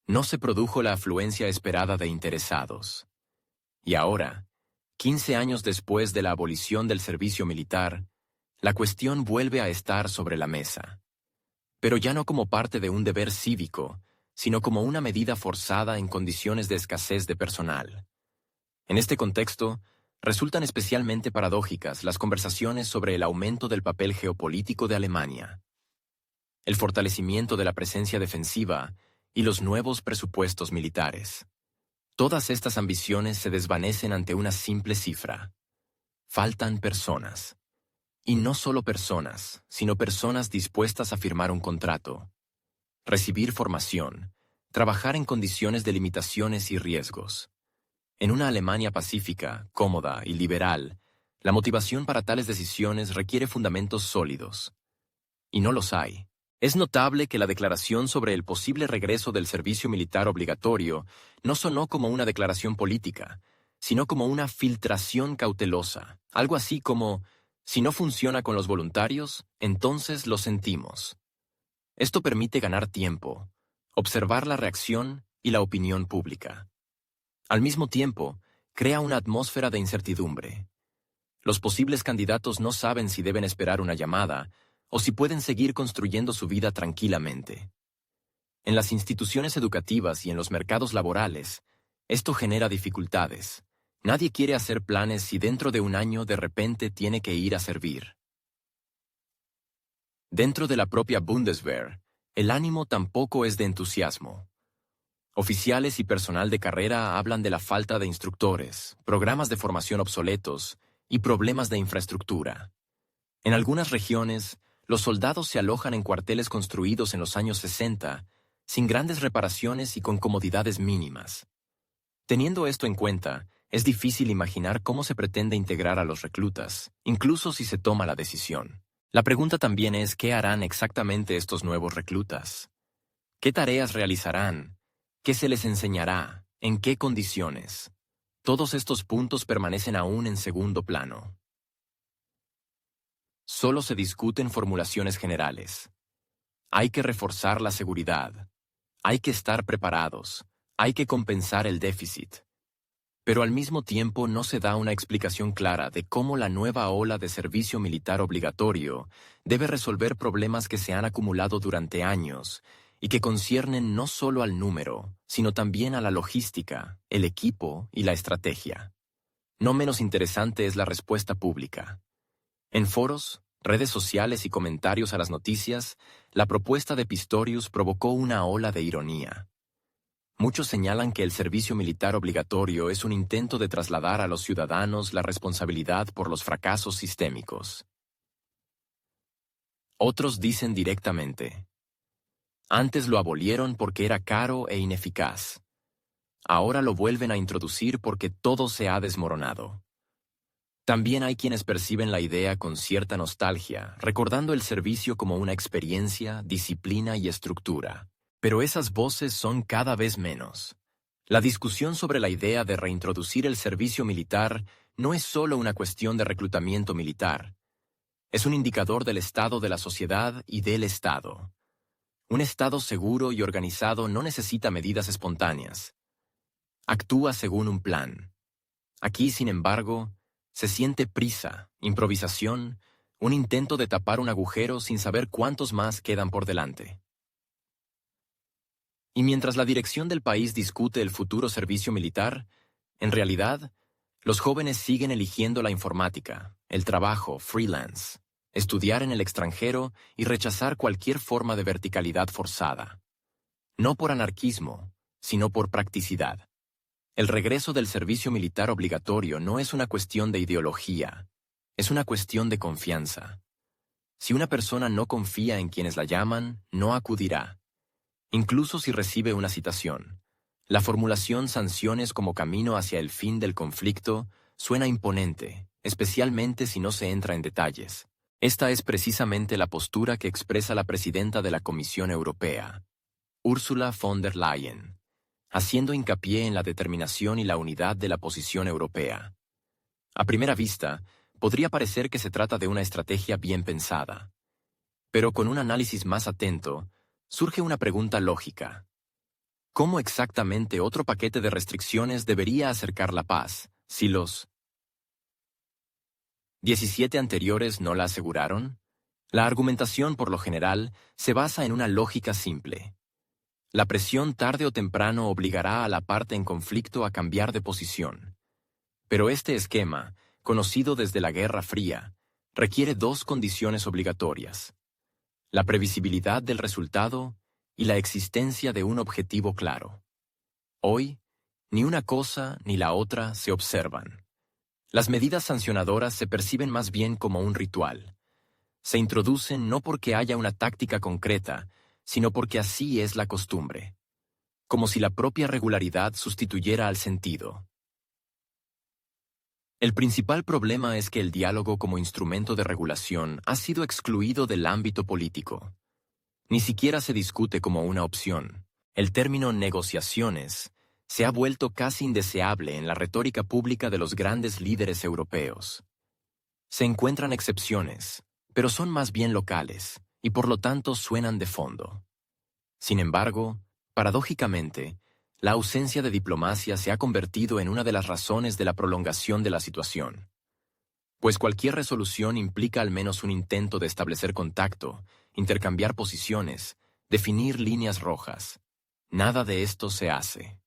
No se produjo la afluencia esperada de interesados. Y ahora, 15 años después de la abolición del servicio militar, la cuestión vuelve a estar sobre la mesa. Pero ya no como parte de un deber cívico, sino como una medida forzada en condiciones de escasez de personal. En este contexto, resultan especialmente paradójicas las conversaciones sobre el aumento del papel geopolítico de Alemania, el fortalecimiento de la presencia defensiva y los nuevos presupuestos militares. Todas estas ambiciones se desvanecen ante una simple cifra. Faltan personas. Y no solo personas, sino personas dispuestas a firmar un contrato, recibir formación, trabajar en condiciones de limitaciones y riesgos. En una Alemania pacífica, cómoda y liberal, la motivación para tales decisiones requiere fundamentos sólidos. Y no los hay. Es notable que la declaración sobre el posible regreso del servicio militar obligatorio no sonó como una declaración política, sino como una filtración cautelosa, algo así como: si no funciona con los voluntarios, entonces lo sentimos. Esto permite ganar tiempo, observar la reacción y la opinión pública. Al mismo tiempo, crea una atmósfera de incertidumbre. Los posibles candidatos no saben si deben esperar una llamada o si pueden seguir construyendo su vida tranquilamente. En las instituciones educativas y en los mercados laborales, esto genera dificultades. Nadie quiere hacer planes si dentro de un año de repente tiene que ir a servir. Dentro de la propia Bundeswehr, el ánimo tampoco es de entusiasmo. Oficiales y personal de carrera hablan de la falta de instructores, programas de formación obsoletos y problemas de infraestructura. En algunas regiones, los soldados se alojan en cuarteles construidos en los años 60, sin grandes reparaciones y con comodidades mínimas. Teniendo esto en cuenta, es difícil imaginar cómo se pretende integrar a los reclutas, incluso si se toma la decisión. La pregunta también es: ¿qué harán exactamente estos nuevos reclutas? ¿Qué tareas realizarán? ¿Qué se les enseñará? ¿En qué condiciones? Todos estos puntos permanecen aún en segundo plano. Solo se discuten formulaciones generales. Hay que reforzar la seguridad. Hay que estar preparados. Hay que compensar el déficit. Pero al mismo tiempo no se da una explicación clara de cómo la nueva ola de servicio militar obligatorio debe resolver problemas que se han acumulado durante años y que conciernen no solo al número, sino también a la logística, el equipo y la estrategia. No menos interesante es la respuesta pública. En foros, redes sociales y comentarios a las noticias, la propuesta de Pistorius provocó una ola de ironía. Muchos señalan que el servicio militar obligatorio es un intento de trasladar a los ciudadanos la responsabilidad por los fracasos sistémicos. Otros dicen directamente: antes lo abolieron porque era caro e ineficaz. Ahora lo vuelven a introducir porque todo se ha desmoronado. También hay quienes perciben la idea con cierta nostalgia, recordando el servicio como una experiencia, disciplina y estructura. Pero esas voces son cada vez menos. La discusión sobre la idea de reintroducir el servicio militar no es solo una cuestión de reclutamiento militar. Es un indicador del estado de la sociedad y del Estado. Un Estado seguro y organizado no necesita medidas espontáneas. Actúa según un plan. Aquí, sin embargo, se siente prisa, improvisación, un intento de tapar un agujero sin saber cuántos más quedan por delante. Y mientras la dirección del país discute el futuro servicio militar, en realidad, los jóvenes siguen eligiendo la informática, el trabajo, freelance, estudiar en el extranjero y rechazar cualquier forma de verticalidad forzada. No por anarquismo, sino por practicidad. El regreso del servicio militar obligatorio no es una cuestión de ideología, es una cuestión de confianza. Si una persona no confía en quienes la llaman, no acudirá. Incluso si recibe una citación. La formulación sanciones como camino hacia el fin del conflicto suena imponente, especialmente si no se entra en detalles. Esta es precisamente la postura que expresa la presidenta de la Comisión Europea, Ursula von der Leyen, haciendo hincapié en la determinación y la unidad de la posición europea. A primera vista, podría parecer que se trata de una estrategia bien pensada. Pero con un análisis más atento, surge una pregunta lógica. ¿Cómo exactamente otro paquete de restricciones debería acercar la paz, si los 17 anteriores no la aseguraron? La argumentación, por lo general, se basa en una lógica simple. La presión tarde o temprano obligará a la parte en conflicto a cambiar de posición. Pero este esquema, conocido desde la Guerra Fría, requiere dos condiciones obligatorias: la previsibilidad del resultado y la existencia de un objetivo claro. Hoy, ni una cosa ni la otra se observan. Las medidas sancionadoras se perciben más bien como un ritual. Se introducen no porque haya una táctica concreta, sino porque así es la costumbre. Como si la propia regularidad sustituyera al sentido. El principal problema es que el diálogo como instrumento de regulación ha sido excluido del ámbito político. Ni siquiera se discute como una opción. El término negociaciones se ha vuelto casi indeseable en la retórica pública de los grandes líderes europeos. Se encuentran excepciones, pero son más bien locales, y por lo tanto suenan de fondo. Sin embargo, paradójicamente, la ausencia de diplomacia se ha convertido en una de las razones de la prolongación de la situación. Pues cualquier resolución implica al menos un intento de establecer contacto, intercambiar posiciones, definir líneas rojas. Nada de esto se hace.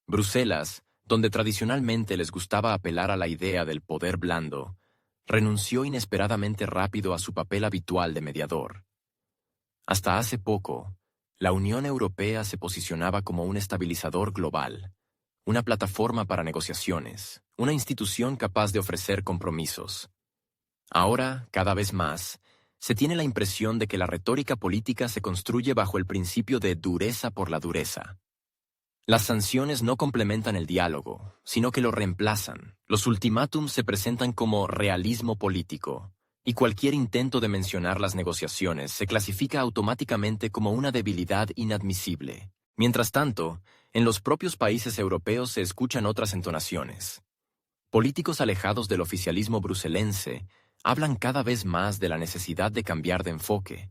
Bruselas, donde tradicionalmente les gustaba apelar a la idea del poder blando, renunció inesperadamente rápido a su papel habitual de mediador. Hasta hace poco, la Unión Europea se posicionaba como un estabilizador global, una plataforma para negociaciones, una institución capaz de ofrecer compromisos. Ahora, cada vez más, se tiene la impresión de que la retórica política se construye bajo el principio de dureza por la dureza. Las sanciones no complementan el diálogo, sino que lo reemplazan. Los ultimátums se presentan como realismo político, y cualquier intento de mencionar las negociaciones se clasifica automáticamente como una debilidad inadmisible. Mientras tanto, en los propios países europeos se escuchan otras entonaciones. Políticos alejados del oficialismo bruselense hablan cada vez más de la necesidad de cambiar de enfoque.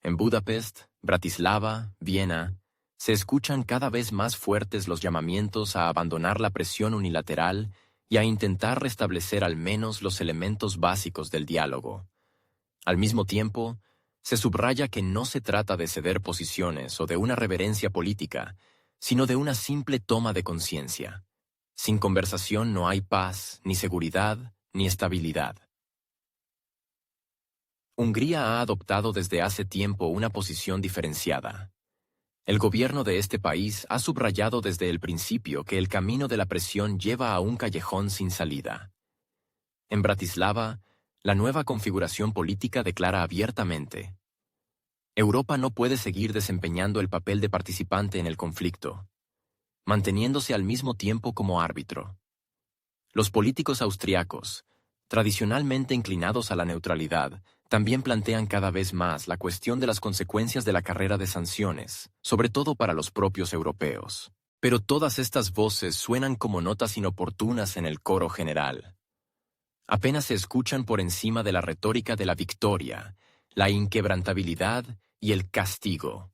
En Budapest, Bratislava, Viena, Se escuchan cada vez más fuertes los llamamientos a abandonar la presión unilateral y a intentar restablecer al menos los elementos básicos del diálogo. Al mismo tiempo, se subraya que no se trata de ceder posiciones o de una reverencia política, sino de una simple toma de conciencia. Sin conversación no hay paz, ni seguridad, ni estabilidad. Hungría ha adoptado desde hace tiempo una posición diferenciada. El gobierno de este país ha subrayado desde el principio que el camino de la presión lleva a un callejón sin salida. En Bratislava, la nueva configuración política declara abiertamente: Europa no puede seguir desempeñando el papel de participante en el conflicto, manteniéndose al mismo tiempo como árbitro. Los políticos austriacos, tradicionalmente inclinados a la neutralidad, también plantean cada vez más la cuestión de las consecuencias de la carrera de sanciones, sobre todo para los propios europeos. Pero todas estas voces suenan como notas inoportunas en el coro general. Apenas se escuchan por encima de la retórica de la victoria, la inquebrantabilidad y el castigo.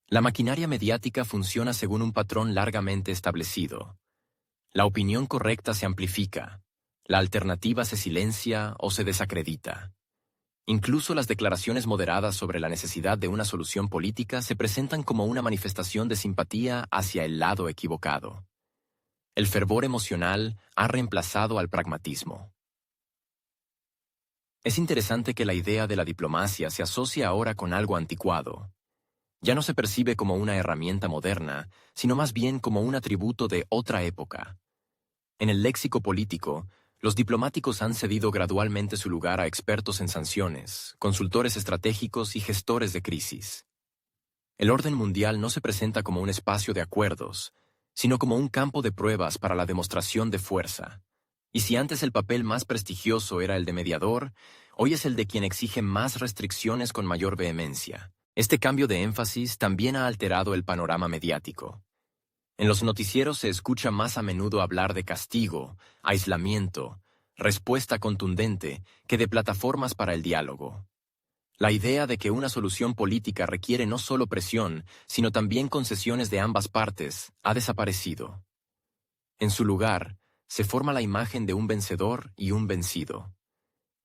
La maquinaria mediática funciona según un patrón largamente establecido. La opinión correcta se amplifica, la alternativa se silencia o se desacredita. Incluso las declaraciones moderadas sobre la necesidad de una solución política se presentan como una manifestación de simpatía hacia el lado equivocado. El fervor emocional ha reemplazado al pragmatismo. Es interesante que la idea de la diplomacia se asocia ahora con algo anticuado. Ya no se percibe como una herramienta moderna, sino más bien como un atributo de otra época. En el léxico político, los diplomáticos han cedido gradualmente su lugar a expertos en sanciones, consultores estratégicos y gestores de crisis. El orden mundial no se presenta como un espacio de acuerdos, sino como un campo de pruebas para la demostración de fuerza. Y si antes el papel más prestigioso era el de mediador, hoy es el de quien exige más restricciones con mayor vehemencia. Este cambio de énfasis también ha alterado el panorama mediático. En los noticieros se escucha más a menudo hablar de castigo, aislamiento, respuesta contundente, que de plataformas para el diálogo. La idea de que una solución política requiere no solo presión, sino también concesiones de ambas partes, ha desaparecido. En su lugar, se forma la imagen de un vencedor y un vencido.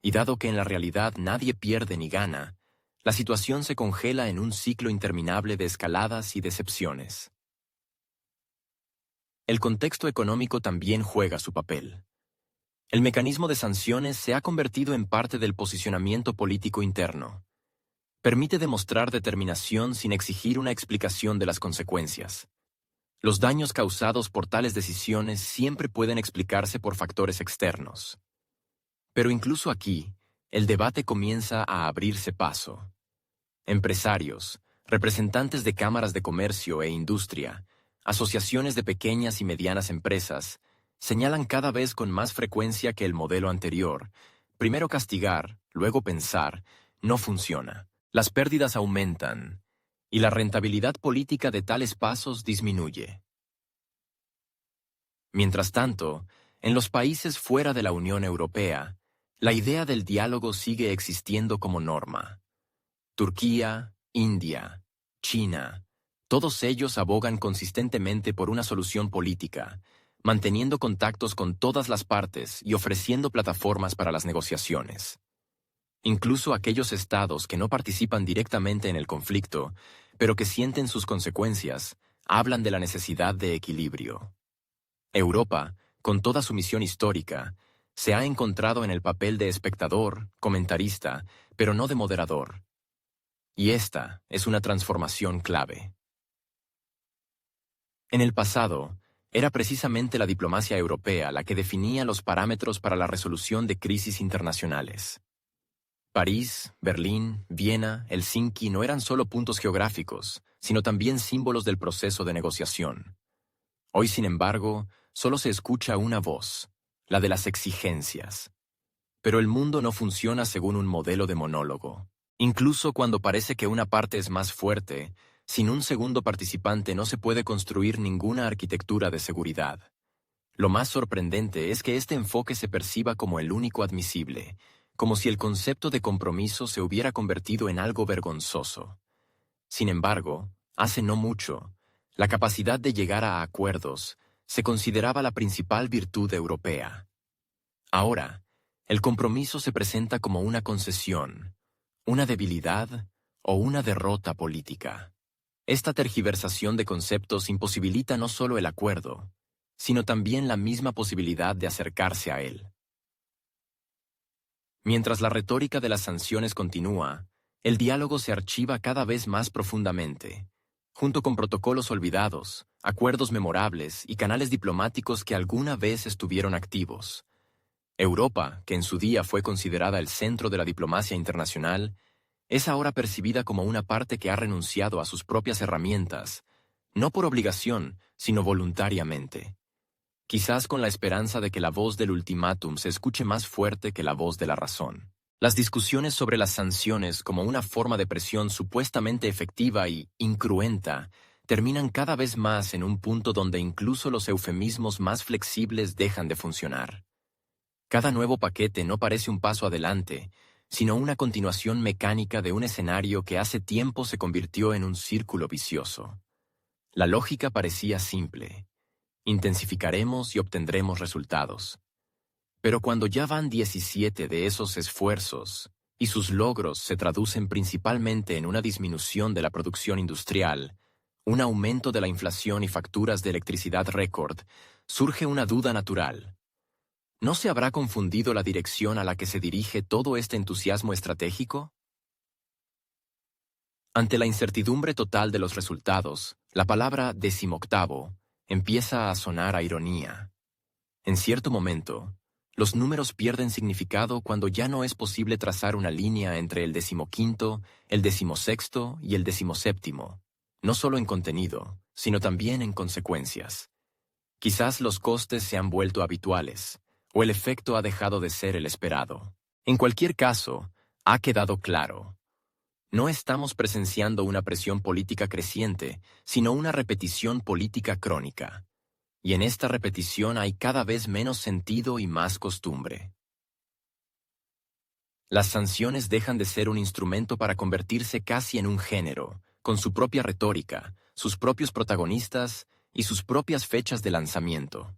Y dado que en la realidad nadie pierde ni gana, la situación se congela en un ciclo interminable de escaladas y decepciones. El contexto económico también juega su papel. El mecanismo de sanciones se ha convertido en parte del posicionamiento político interno. Permite demostrar determinación sin exigir una explicación de las consecuencias. Los daños causados por tales decisiones siempre pueden explicarse por factores externos. Pero incluso aquí, el debate comienza a abrirse paso. Empresarios, representantes de cámaras de comercio e industria, asociaciones de pequeñas y medianas empresas, señalan cada vez con más frecuencia que el modelo anterior, primero castigar, luego pensar, no funciona. Las pérdidas aumentan, y la rentabilidad política de tales pasos disminuye. Mientras tanto, en los países fuera de la Unión Europea, la idea del diálogo sigue existiendo como norma. Turquía, India, China, todos ellos abogan consistentemente por una solución política, manteniendo contactos con todas las partes y ofreciendo plataformas para las negociaciones. Incluso aquellos estados que no participan directamente en el conflicto, pero que sienten sus consecuencias, hablan de la necesidad de equilibrio. Europa, con toda su misión histórica, se ha encontrado en el papel de espectador, comentarista, pero no de moderador. Y esta es una transformación clave. En el pasado, era precisamente la diplomacia europea la que definía los parámetros para la resolución de crisis internacionales. París, Berlín, Viena, Helsinki no eran solo puntos geográficos, sino también símbolos del proceso de negociación. Hoy, sin embargo, solo se escucha una voz, la de las exigencias. Pero el mundo no funciona según un modelo de monólogo. Incluso cuando parece que una parte es más fuerte, sin un segundo participante no se puede construir ninguna arquitectura de seguridad. Lo más sorprendente es que este enfoque se perciba como el único admisible, como si el concepto de compromiso se hubiera convertido en algo vergonzoso. Sin embargo, hace no mucho, La capacidad de llegar a acuerdos se consideraba la principal virtud europea. Ahora, el compromiso se presenta como una concesión, una debilidad o una derrota política. Esta tergiversación de conceptos imposibilita no solo el acuerdo, sino también la misma posibilidad de acercarse a él. Mientras la retórica de las sanciones continúa, el diálogo se archiva cada vez más profundamente, junto con protocolos olvidados, acuerdos memorables y canales diplomáticos que alguna vez estuvieron activos. Europa, que en su día fue considerada el centro de la diplomacia internacional, es ahora percibida como una parte que ha renunciado a sus propias herramientas, no por obligación, sino voluntariamente. Quizás con la esperanza de que la voz del ultimátum se escuche más fuerte que la voz de la razón. Las discusiones sobre las sanciones como una forma de presión supuestamente efectiva y incruenta terminan cada vez más en un punto donde incluso los eufemismos más flexibles dejan de funcionar. Cada nuevo paquete no parece un paso adelante, sino una continuación mecánica de un escenario que hace tiempo se convirtió en un círculo vicioso. La lógica parecía simple. Intensificaremos y obtendremos resultados. Pero cuando ya van 17 de esos esfuerzos, y sus logros se traducen principalmente en una disminución de la producción industrial, un aumento de la inflación y facturas de electricidad récord, surge una duda natural. ¿No se habrá confundido la dirección a la que se dirige todo este entusiasmo estratégico? Ante la incertidumbre total de los resultados, la palabra decimoctavo empieza a sonar a ironía. En cierto momento, los números pierden significado cuando ya no es posible trazar una línea entre el 15º, el 16º y el 17º, no solo en contenido, sino también en consecuencias. Quizás los costes se han vuelto habituales, o el efecto ha dejado de ser el esperado. En cualquier caso, ha quedado claro. No estamos presenciando una presión política creciente, sino una repetición política crónica. Y en esta repetición hay cada vez menos sentido y más costumbre. Las sanciones dejan de ser un instrumento para convertirse casi en un género, con su propia retórica, sus propios protagonistas y sus propias fechas de lanzamiento.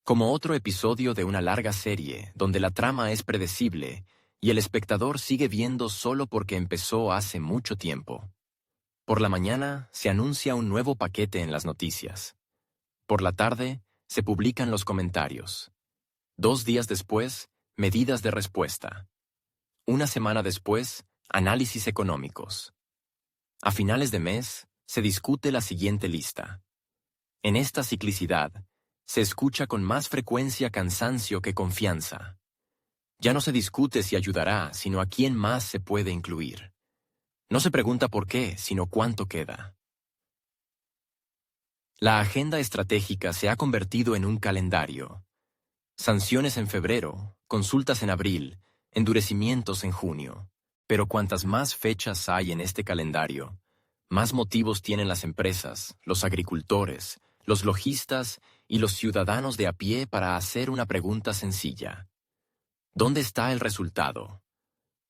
Como otro episodio de una larga serie donde la trama es predecible y el espectador sigue viendo solo porque empezó hace mucho tiempo. Por la mañana se anuncia un nuevo paquete en las noticias. Por la tarde se publican los comentarios. 2 días después, medidas de respuesta. Una semana después, análisis económicos. A finales de mes, se discute la siguiente lista. En esta ciclicidad, se escucha con más frecuencia cansancio que confianza. Ya no se discute si ayudará, sino a quién más se puede incluir. No se pregunta por qué, sino cuánto queda. La agenda estratégica se ha convertido en un calendario. Sanciones en febrero, consultas en abril, endurecimientos en junio. Pero cuantas más fechas hay en este calendario, más motivos tienen las empresas, los agricultores, los lojistas y los ciudadanos de a pie para hacer una pregunta sencilla. ¿Dónde está el resultado?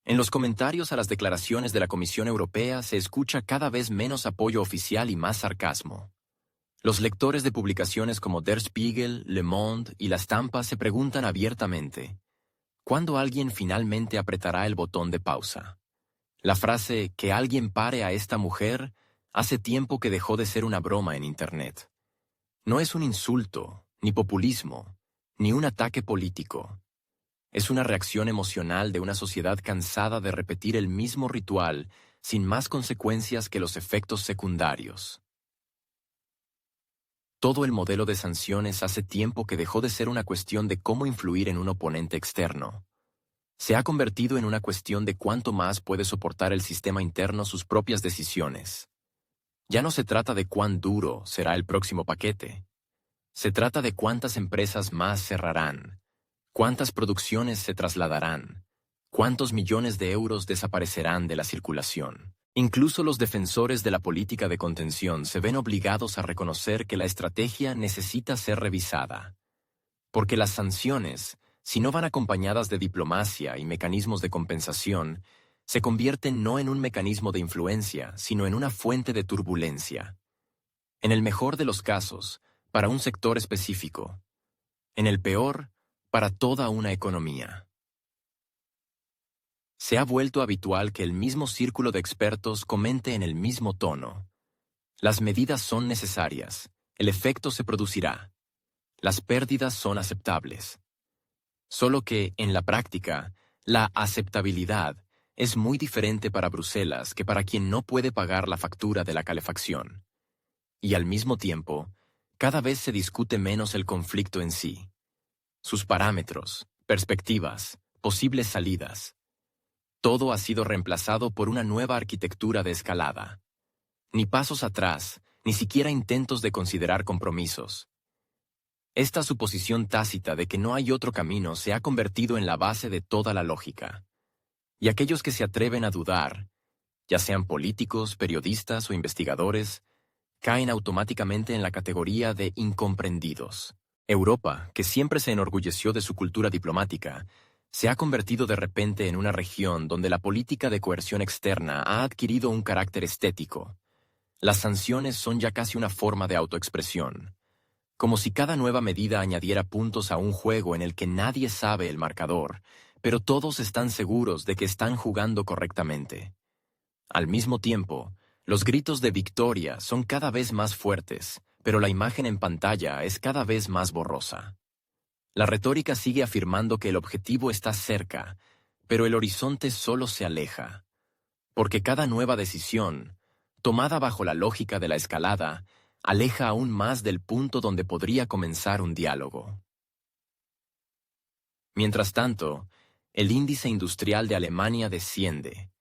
En los comentarios a las declaraciones de la Comisión Europea se escucha cada vez menos apoyo oficial y más sarcasmo. Los lectores de publicaciones como Der Spiegel, Le Monde y La Stampa se preguntan abiertamente, ¿cuándo alguien finalmente apretará el botón de pausa? La frase «que alguien pare a esta mujer» hace tiempo que dejó de ser una broma en Internet. No es un insulto, ni populismo, ni un ataque político. Es una reacción emocional de una sociedad cansada de repetir el mismo ritual sin más consecuencias que los efectos secundarios. Todo el modelo de sanciones hace tiempo que dejó de ser una cuestión de cómo influir en un oponente externo. Se ha convertido en una cuestión de cuánto más puede soportar el sistema interno sus propias decisiones. Ya no se trata de cuán duro será el próximo paquete. Se trata de cuántas empresas más cerrarán, cuántas producciones se trasladarán, cuántos millones de euros desaparecerán de la circulación. Incluso los defensores de la política de contención se ven obligados a reconocer que la estrategia necesita ser revisada. Porque las sanciones, si no van acompañadas de diplomacia y mecanismos de compensación, se convierten no en un mecanismo de influencia, sino en una fuente de turbulencia. En el mejor de los casos, para un sector específico. En el peor, para toda una economía. Se ha vuelto habitual que el mismo círculo de expertos comente en el mismo tono. Las medidas son necesarias, el efecto se producirá. Las pérdidas son aceptables. Solo que, en la práctica, la aceptabilidad es muy diferente para Bruselas que para quien no puede pagar la factura de la calefacción. Y al mismo tiempo, cada vez se discute menos el conflicto en sí. Sus parámetros, perspectivas, posibles salidas. Todo ha sido reemplazado por una nueva arquitectura de escalada. Ni pasos atrás, ni siquiera intentos de considerar compromisos. Esta suposición tácita de que no hay otro camino se ha convertido en la base de toda la lógica. Y aquellos que se atreven a dudar, ya sean políticos, periodistas o investigadores, caen automáticamente en la categoría de incomprendidos. Europa, que siempre se enorgulleció de su cultura diplomática, se ha convertido de repente en una región donde la política de coerción externa ha adquirido un carácter estético. Las sanciones son ya casi una forma de autoexpresión. Como si cada nueva medida añadiera puntos a un juego en el que nadie sabe el marcador, pero todos están seguros de que están jugando correctamente. Al mismo tiempo, los gritos de victoria son cada vez más fuertes, pero la imagen en pantalla es cada vez más borrosa. La retórica sigue afirmando que el objetivo está cerca, pero el horizonte solo se aleja. Porque cada nueva decisión, tomada bajo la lógica de la escalada, aleja aún más del punto donde podría comenzar un diálogo. Mientras tanto, el índice industrial de Alemania desciende.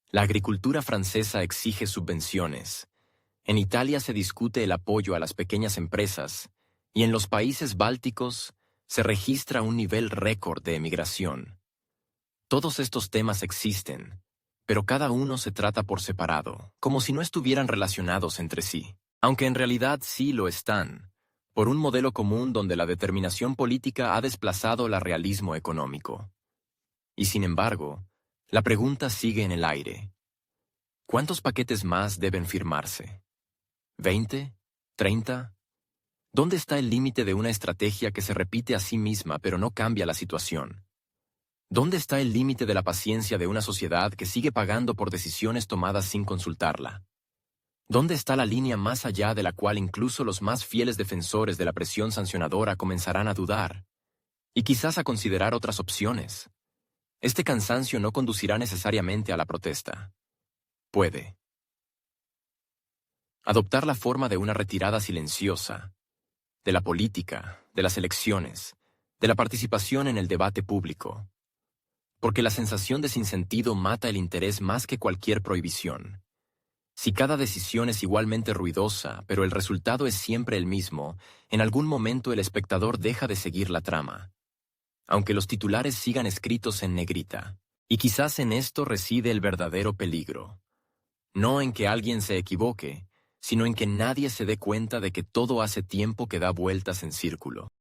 La agricultura francesa exige subvenciones. En Italia se discute el apoyo a las pequeñas empresas, y en los países bálticos se registra un nivel récord de emigración. Todos estos temas existen, pero cada uno se trata por separado, como si no estuvieran relacionados entre sí. Aunque en realidad sí lo están, por un modelo común donde la determinación política ha desplazado el realismo económico. Y sin embargo, la pregunta sigue en el aire. ¿Cuántos paquetes más deben firmarse? ¿20? ¿30? ¿Dónde está el límite de una estrategia que se repite a sí misma pero no cambia la situación? ¿Dónde está el límite de la paciencia de una sociedad que sigue pagando por decisiones tomadas sin consultarla? ¿Dónde está la línea más allá de la cual incluso los más fieles defensores de la presión sancionadora comenzarán a dudar? Y quizás a considerar otras opciones. Este cansancio no conducirá necesariamente a la protesta. Puede adoptar la forma de una retirada silenciosa, de la política, de las elecciones, de la participación en el debate público. Porque la sensación de sinsentido mata el interés más que cualquier prohibición. Si cada decisión es igualmente ruidosa, pero el resultado es siempre el mismo, en algún momento el espectador deja de seguir la trama. Aunque los titulares sigan escritos en negrita. Y quizás en esto reside el verdadero peligro. No en que alguien se equivoque, sino en que nadie se dé cuenta de que todo hace tiempo que da vueltas en círculo.